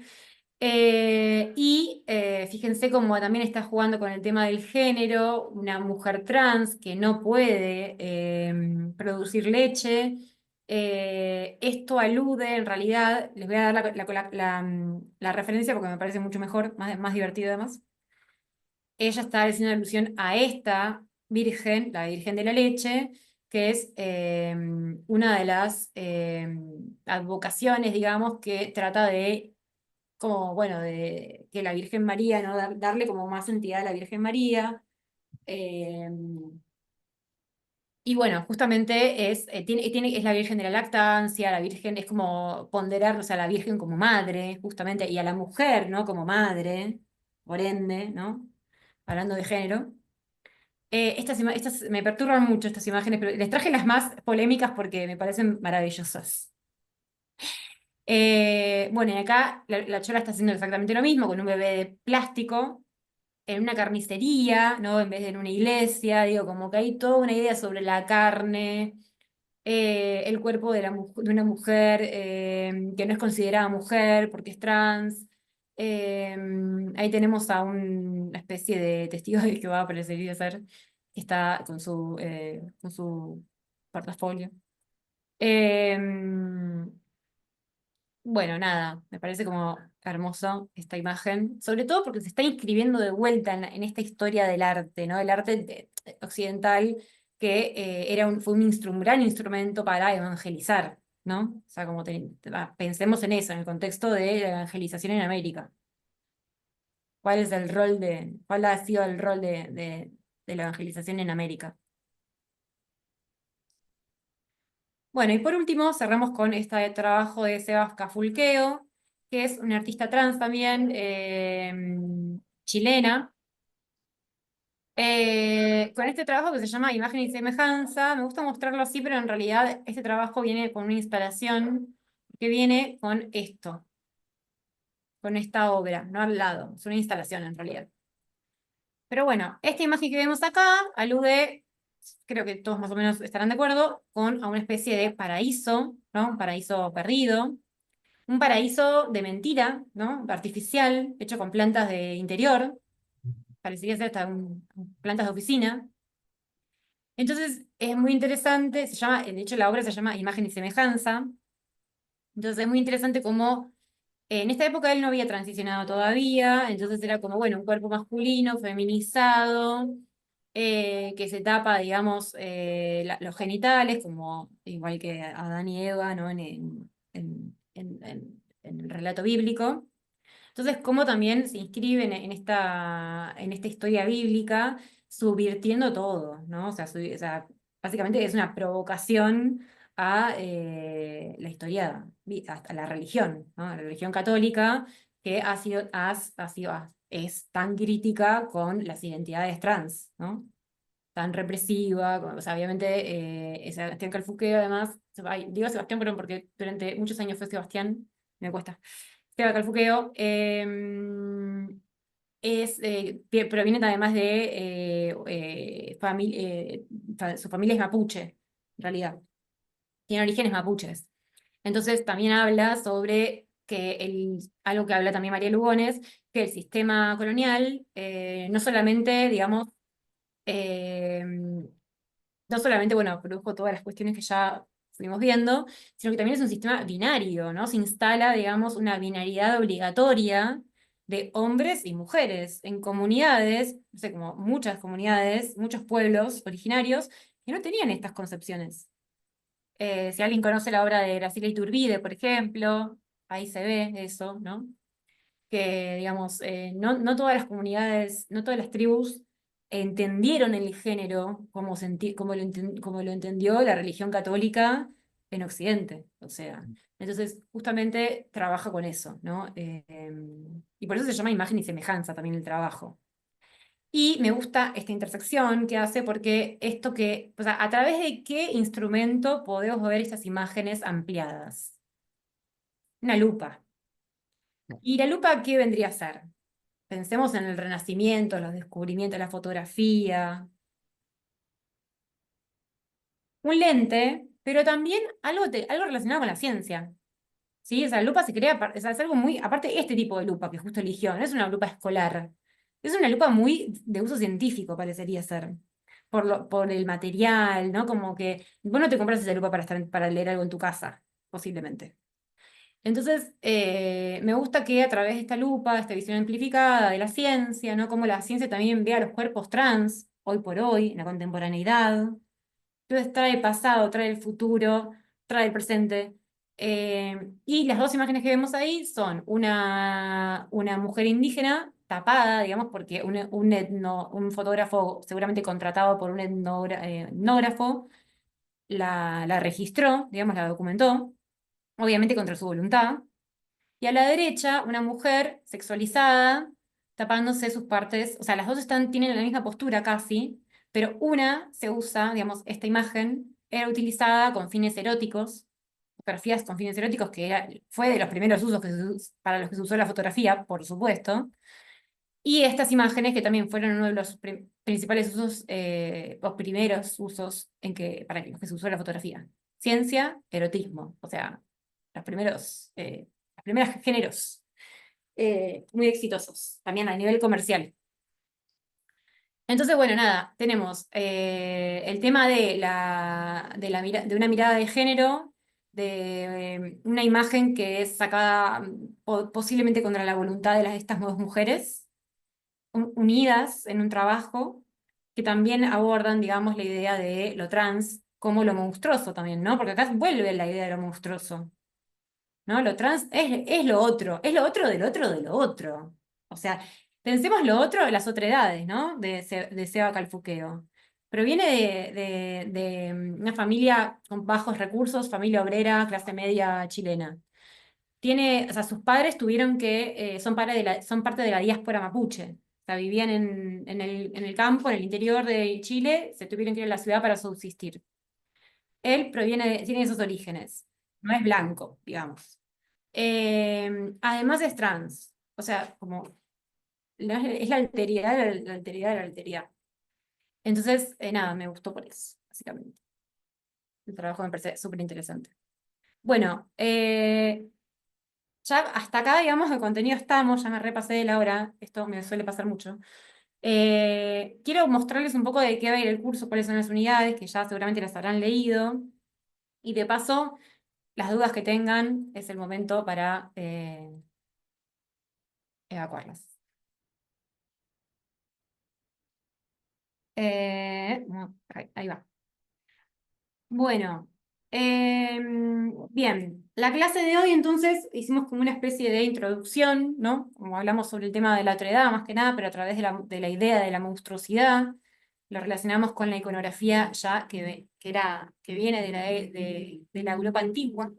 Fíjense cómo también está jugando con el tema del género, una mujer trans que no puede producir leche. Esto alude, en realidad, les voy a dar la referencia porque me parece mucho mejor, más divertido además. Ella está haciendo alusión a esta virgen, la Virgen de la Leche, que es una de las advocaciones, digamos, que trata de como, bueno, de que la Virgen María, ¿no? Darle como más entidad a la Virgen María. eh, y bueno, justamente es la Virgen de la lactancia, la Virgen es como ponderar, o sea, la Virgen como madre, justamente, y a la mujer, ¿no? Como madre, por ende, ¿no? Hablando de género. Me perturban mucho estas imágenes, pero les traje las más polémicas porque me parecen maravillosas. Bueno, y acá la Chola está haciendo exactamente lo mismo con un bebé de plástico en una carnicería, ¿no? En vez de en una iglesia, digo, como que hay toda una idea sobre la carne, el cuerpo de una mujer que no es considerada mujer porque es trans. Eh, Ahí tenemos a una especie de testigo de Jehová, parecería ser, que está con su portafolio. Eh, bueno, nada, me parece como hermoso esta imagen, sobre todo porque se está inscribiendo de vuelta en esta historia del arte, ¿no? El arte occidental que fue un gran instrumento para evangelizar, ¿no? O sea, pensemos en eso, en el contexto de la evangelización en América. ¿Cuál ha sido el rol de la evangelización en América? Bueno, y por último cerramos con este trabajo de Sebas Cafulqueo, que es una artista trans también, chilena, con este trabajo que se llama Imagen y Semejanza. Me gusta mostrarlo así, pero en realidad este trabajo viene con una instalación que viene con esto, con esta obra, no al lado, es una instalación en realidad. Pero bueno, esta imagen que vemos acá alude, creo que todos más o menos estarán de acuerdo, a una especie de paraíso, ¿no? Un paraíso perdido. Un paraíso de mentira, ¿no? Artificial, hecho con plantas de interior, parecería ser hasta plantas de oficina. Entonces es muy interesante, de hecho la obra se llama Imagen y Semejanza. Entonces es muy interesante cómo en esta época él no había transicionado todavía, entonces era como, bueno, un cuerpo masculino, feminizado, que se tapa, digamos, los genitales, como igual que Adán y Eva, ¿no? En el relato bíblico. Entonces, cómo también se inscribe en esta historia bíblica, subvirtiendo todo, ¿no? O sea, básicamente es una provocación a la historia, a la religión, ¿no? A la religión católica, que es tan crítica con las identidades trans, ¿no? Tan represiva, o sea, obviamente Sebastián Calfuqueo además, ay, digo Sebastián, pero porque durante muchos años fue Sebastián, me cuesta. Esteban Calfuqueo proviene además de su familia es mapuche, en realidad. Tiene orígenes mapuches. Entonces también habla sobre algo que habla también María Lugones, que el sistema colonial no solamente, digamos, eh, no solamente, bueno, produjo todas las cuestiones que ya fuimos viendo, sino que también es un sistema binario, ¿no? Se instala, digamos, una binariedad obligatoria de hombres y mujeres en comunidades, no sé, como muchas comunidades, muchos pueblos originarios, que no tenían estas concepciones. Si alguien conoce la obra de Graciela Iturbide, por ejemplo, ahí se ve eso, ¿no? Que, digamos, no todas las comunidades, no todas las tribus entendieron el género como lo entendió la religión católica en Occidente. O sea, entonces justamente trabaja con eso, ¿no? Y por eso se llama imagen y semejanza también el trabajo. Y me gusta esta intersección que hace porque o sea, ¿a través de qué instrumento podemos ver estas imágenes ampliadas? Una lupa. ¿Y la lupa qué vendría a ser? Pensemos en el Renacimiento, los descubrimientos, la fotografía. Un lente, pero también algo relacionado con la ciencia. ¿Sí? O sea, la lupa se crea, o sea, es algo muy, aparte este tipo de lupa que justo eligió, no es una lupa escolar, es una lupa muy de uso científico, parecería ser, por el material, ¿no? Como que vos no te compras esa lupa para leer algo en tu casa, posiblemente. Entonces, me gusta que a través de esta lupa, esta visión amplificada de la ciencia, ¿no? Como la ciencia también ve a los cuerpos trans, hoy por hoy, en la contemporaneidad. Entonces trae el pasado, trae el futuro, trae el presente. Y las dos imágenes que vemos ahí son una mujer indígena tapada, digamos, porque un fotógrafo seguramente contratado por un etnógrafo la registró, digamos, la documentó, obviamente contra su voluntad. Y a la derecha, una mujer sexualizada, tapándose sus partes, o sea, las dos tienen la misma postura casi, pero una se usa, digamos, esta imagen era utilizada con fines eróticos, fotografías con fines eróticos, fue de los primeros usos para los que se usó la fotografía, por supuesto, y estas imágenes que también fueron uno de los principales usos, o primeros usos para los que se usó la fotografía. Ciencia, erotismo, o sea, las primeras géneros muy exitosos, también a nivel comercial. Entonces, bueno, nada, tenemos el tema de una mirada de género, de una imagen que es sacada posiblemente contra la voluntad de estas dos mujeres, unidas en un trabajo, que también abordan, digamos, la idea de lo trans como lo monstruoso también, ¿no? Porque acá vuelve la idea de lo monstruoso. ¿No? Lo trans es lo otro del otro de lo otro. O sea, pensemos lo otro de las otredades, ¿no? De Seba Calfuqueo. Proviene de una familia con bajos recursos, familia obrera, clase media chilena. O sea, sus padres son parte de la diáspora mapuche. O sea, vivían en el campo, en el interior de Chile, se tuvieron que ir a la ciudad para subsistir. Él tiene esos orígenes. No es blanco, digamos. Además es trans, o sea, como es la alteridad de la alteridad de la alteridad. Entonces, nada, me gustó por eso, básicamente. El trabajo me parece súper interesante. Bueno, ya hasta acá, digamos, de contenido estamos, ya me repasé de la hora, esto me suele pasar mucho. Quiero mostrarles un poco de qué va a ir el curso, cuáles son las unidades, que ya seguramente las habrán leído. Y de paso, las dudas que tengan, es el momento para evacuarlas. No, ahí va. Bueno, bien, la clase de hoy entonces hicimos como una especie de introducción, ¿no? Como hablamos sobre el tema de la otredad más que nada, pero a través de la idea de la monstruosidad, lo relacionamos con la iconografía ya que viene de la Europa antigua,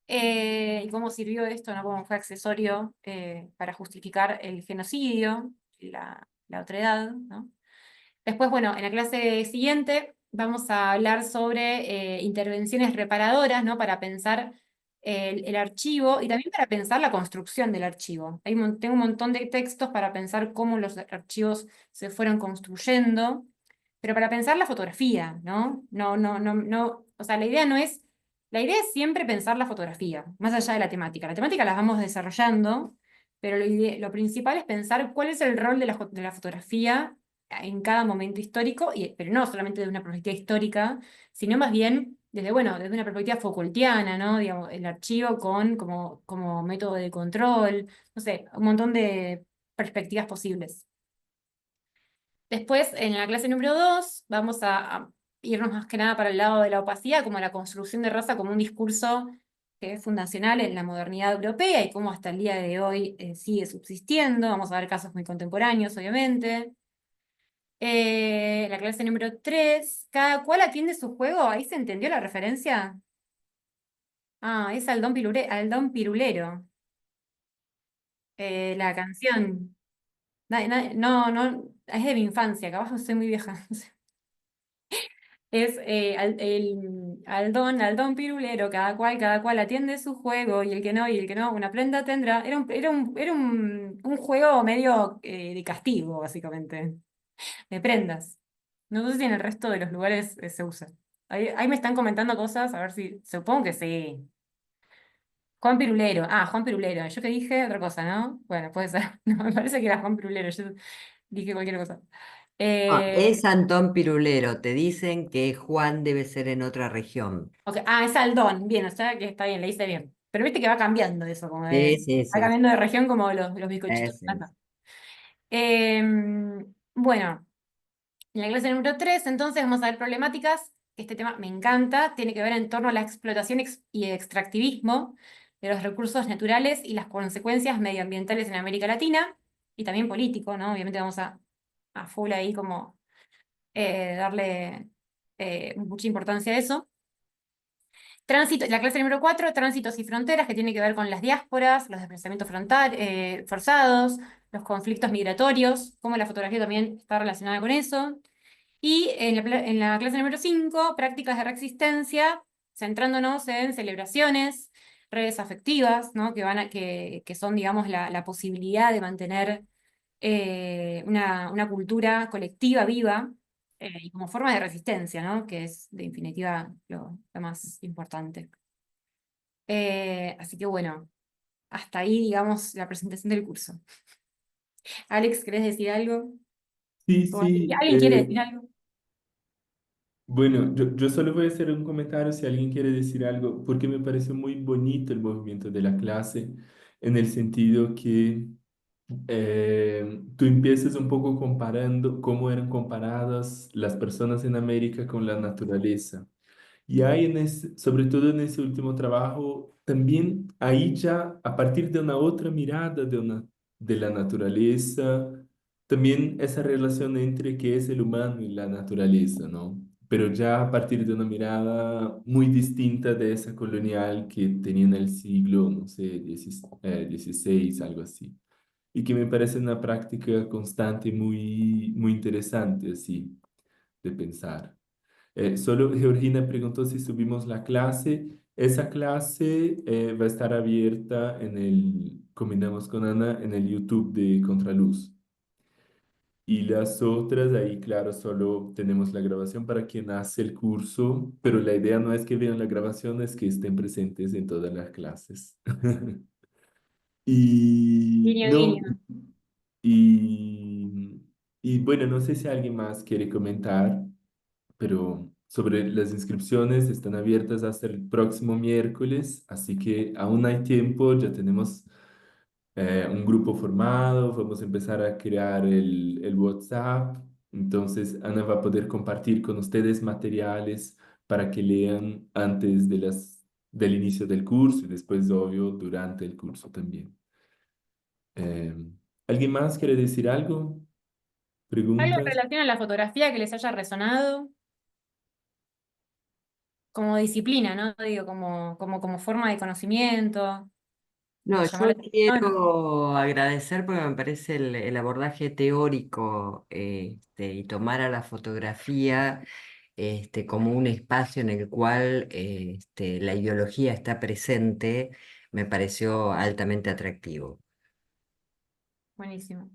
y cómo sirvió esto, ¿no? Cómo fue accesorio para justificar el genocidio, la otredad, ¿no? Después, bueno, en la clase siguiente vamos a hablar sobre intervenciones reparadoras, ¿no? Para pensar el archivo y también para pensar la construcción del archivo. Tengo un montón de textos para pensar cómo los archivos se fueron construyendo, pero para pensar la fotografía, ¿no? No, o sea, la idea es siempre pensar la fotografía, más allá de la temática. La temática la vamos desarrollando, pero lo principal es pensar cuál es el rol de la fotografía en cada momento histórico, pero no solamente desde una perspectiva histórica, sino más bien desde, bueno, desde una perspectiva Foucaultiana, ¿no? Digamos, el archivo como método de control, no sé, un montón de perspectivas posibles. Después, en la clase número 2, vamos a irnos más que nada para el lado de la opacidad, como la construcción de raza como un discurso que es fundacional en la modernidad europea y cómo hasta el día de hoy sigue subsistiendo. Vamos a ver casos muy contemporáneos, obviamente. La clase número 3, cada cual atiende su juego. ¿Ahí se entendió la referencia? Ah, es Aldón Pirulero. La canción. No, es de mi infancia, capaz soy muy vieja. Es Aldón Pirulero, cada cual atiende su juego, y el que no, una prenda tendrá. Un juego medio de castigo, básicamente, de prendas. No sé si en el resto de los lugares se usa. Ahí me están comentando cosas, a ver si. Supongo que sí. Juan Pirulero. Ah, Juan Pirulero. Yo que dije otra cosa, ¿no? Bueno, puede ser. No, me parece que era Juan Pirulero. Yo dije cualquier cosa. Es Antón Pirulero. Te dicen que Juan debe ser en otra región. Ok, ah, es Aldón. Bien, o sea que está bien, le hice bien. Pero viste que va cambiando eso, Sí, sí, va sí. cambiando de región como los bizcochitos. Es, Ajá. es. Bueno. En la clase número 3, entonces, vamos a ver problemáticas. Este tema me encanta, tiene que ver en torno a la explotación y el extractivismo de los recursos naturales y las consecuencias medioambientales en América Latina, y también político, ¿no? Obviamente vamos a full ahí como darle mucha importancia a eso. Tránsito, la clase número 4, tránsitos y fronteras, que tiene que ver con las diásporas, los desplazamientos forzados, los conflictos migratorios, cómo la fotografía también está relacionada con eso. Y en la clase número 5, prácticas de reexistencia, centrándonos en celebraciones, redes afectivas, ¿no? Que son, digamos, la posibilidad de mantener una cultura colectiva viva y como forma de resistencia, ¿no? Que es, de definitiva, lo más importante. Así que bueno, hasta ahí, digamos, la presentación del curso. Alex, ¿querés decir algo? Sí, ¿O sí. ¿Alguien quiere decir algo? Bueno, yo solo voy a hacer un comentario si alguien quiere decir algo, porque me pareció muy bonito el movimiento de la clase, en el sentido que tú empiezas un poco comparando cómo eran comparadas las personas en América con la naturaleza. Y hay sobre todo en ese último trabajo, también ahí ya a partir de una otra mirada de la naturaleza, también esa relación entre qué es el humano y la naturaleza, ¿no? Pero ya a partir de una mirada muy distinta de esa colonial que tenía en el siglo, no sé, XVI, algo así. Y que me parece una práctica constante muy interesante, así, de pensar. Solo Georgina preguntó si subimos la clase. Esa clase va a estar abierta combinamos con Ana, en el YouTube de Contraluz. Y las otras, ahí claro, solo tenemos la grabación para quien hace el curso, pero la idea no es que vean la grabación, es que estén presentes en todas las clases. Y Guiño, no, guiño. y, y bueno, no sé si alguien más quiere comentar, pero sobre las inscripciones están abiertas hasta el próximo miércoles, así que aún hay tiempo, ya tenemos un grupo formado, vamos a empezar a crear el WhatsApp Entonces, Ana va a poder compartir con ustedes materiales para que lean antes del inicio del curso y después, obvio, durante el curso también. Eh, ¿Alguien más quiere decir algo? Algo en ¿Preguntas? relación a la fotografía que les haya resonado, como disciplina, ¿no? Digo, como forma de conocimiento, No, les llamó la yo atención. quiero agradecer porque me parece el abordaje teórico y tomar a la fotografía como un espacio en el cual la ideología está presente, me pareció altamente atractivo. Buenísimo,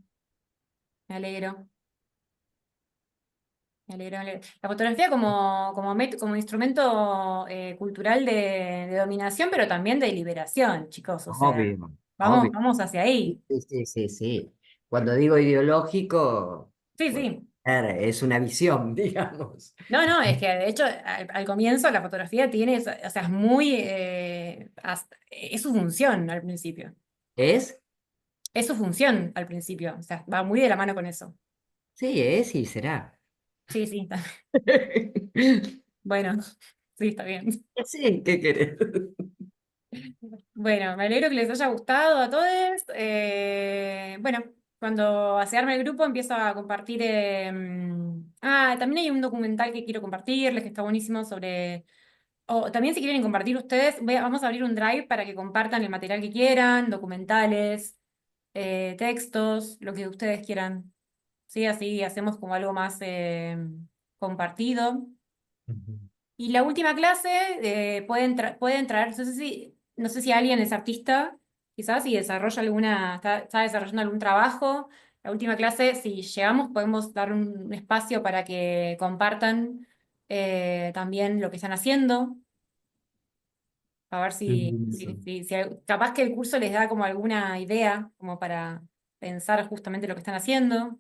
me alegro. Me alegro, me alegro. La fotografía como instrumento cultural de dominación, pero también de liberación, chicos. O sea, Obvio, vamos, obvio. vamos hacia ahí. Sí, sí, sí, sí. Cuando digo ideológico, Sí, bueno, sí. es una visión, digamos. No, no, es que de hecho al comienzo la fotografía tiene, o sea, es muy, es su función al principio. ¿Es? Es su función al principio. O sea, va muy de la mano con eso. Sí, es y será. Sí, sí, bueno, sí, está bien. Sí, ¿qué querés? Bueno, me alegro que les haya gustado a todos. Bueno, cuando se arme el grupo empiezo a compartir. También hay un documental que quiero compartirles, que está buenísimo sobre. O también si quieren compartir ustedes, vamos a abrir un drive para que compartan el material que quieran, documentales, textos, lo que ustedes quieran. Sí, así hacemos como algo más compartido. Ujú. Y la última clase pueden traer, no sé si alguien es artista, quizás, y está desarrollando algún trabajo. La última clase, si llegamos, podemos dar un espacio para que compartan también lo que están haciendo, a ver Qué capaz que el curso les da como alguna idea, como para pensar justamente lo que están haciendo,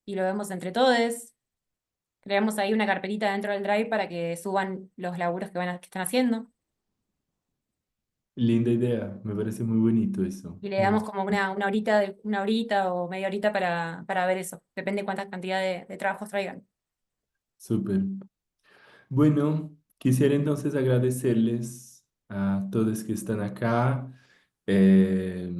y lo vemos entre todos. Creamos ahí una carpetita dentro del Drive para que suban los laburos que están haciendo. Linda idea, me parece muy bonito eso. Y le Me damos gusta. como una horita o media horita para ver eso. Depende cuánta cantidad de trabajos traigan. Súper. Bueno, quisiera entonces agradecerles a todos que están acá. eh,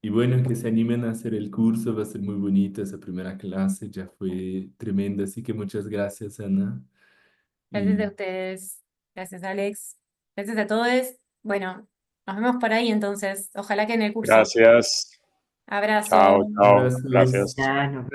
y bueno, que se animen a hacer el curso, va a ser muy bonito esa primera clase, ya fue tremenda, así que muchas gracias, Ana. Gracias a Y ustedes. Gracias, Alex. Gracias a todos. Bueno, nos vemos por ahí entonces. Ojalá que en el curso. Gracias. Chao, Abrazo. chao. abrazos. Gracias. Ya, nos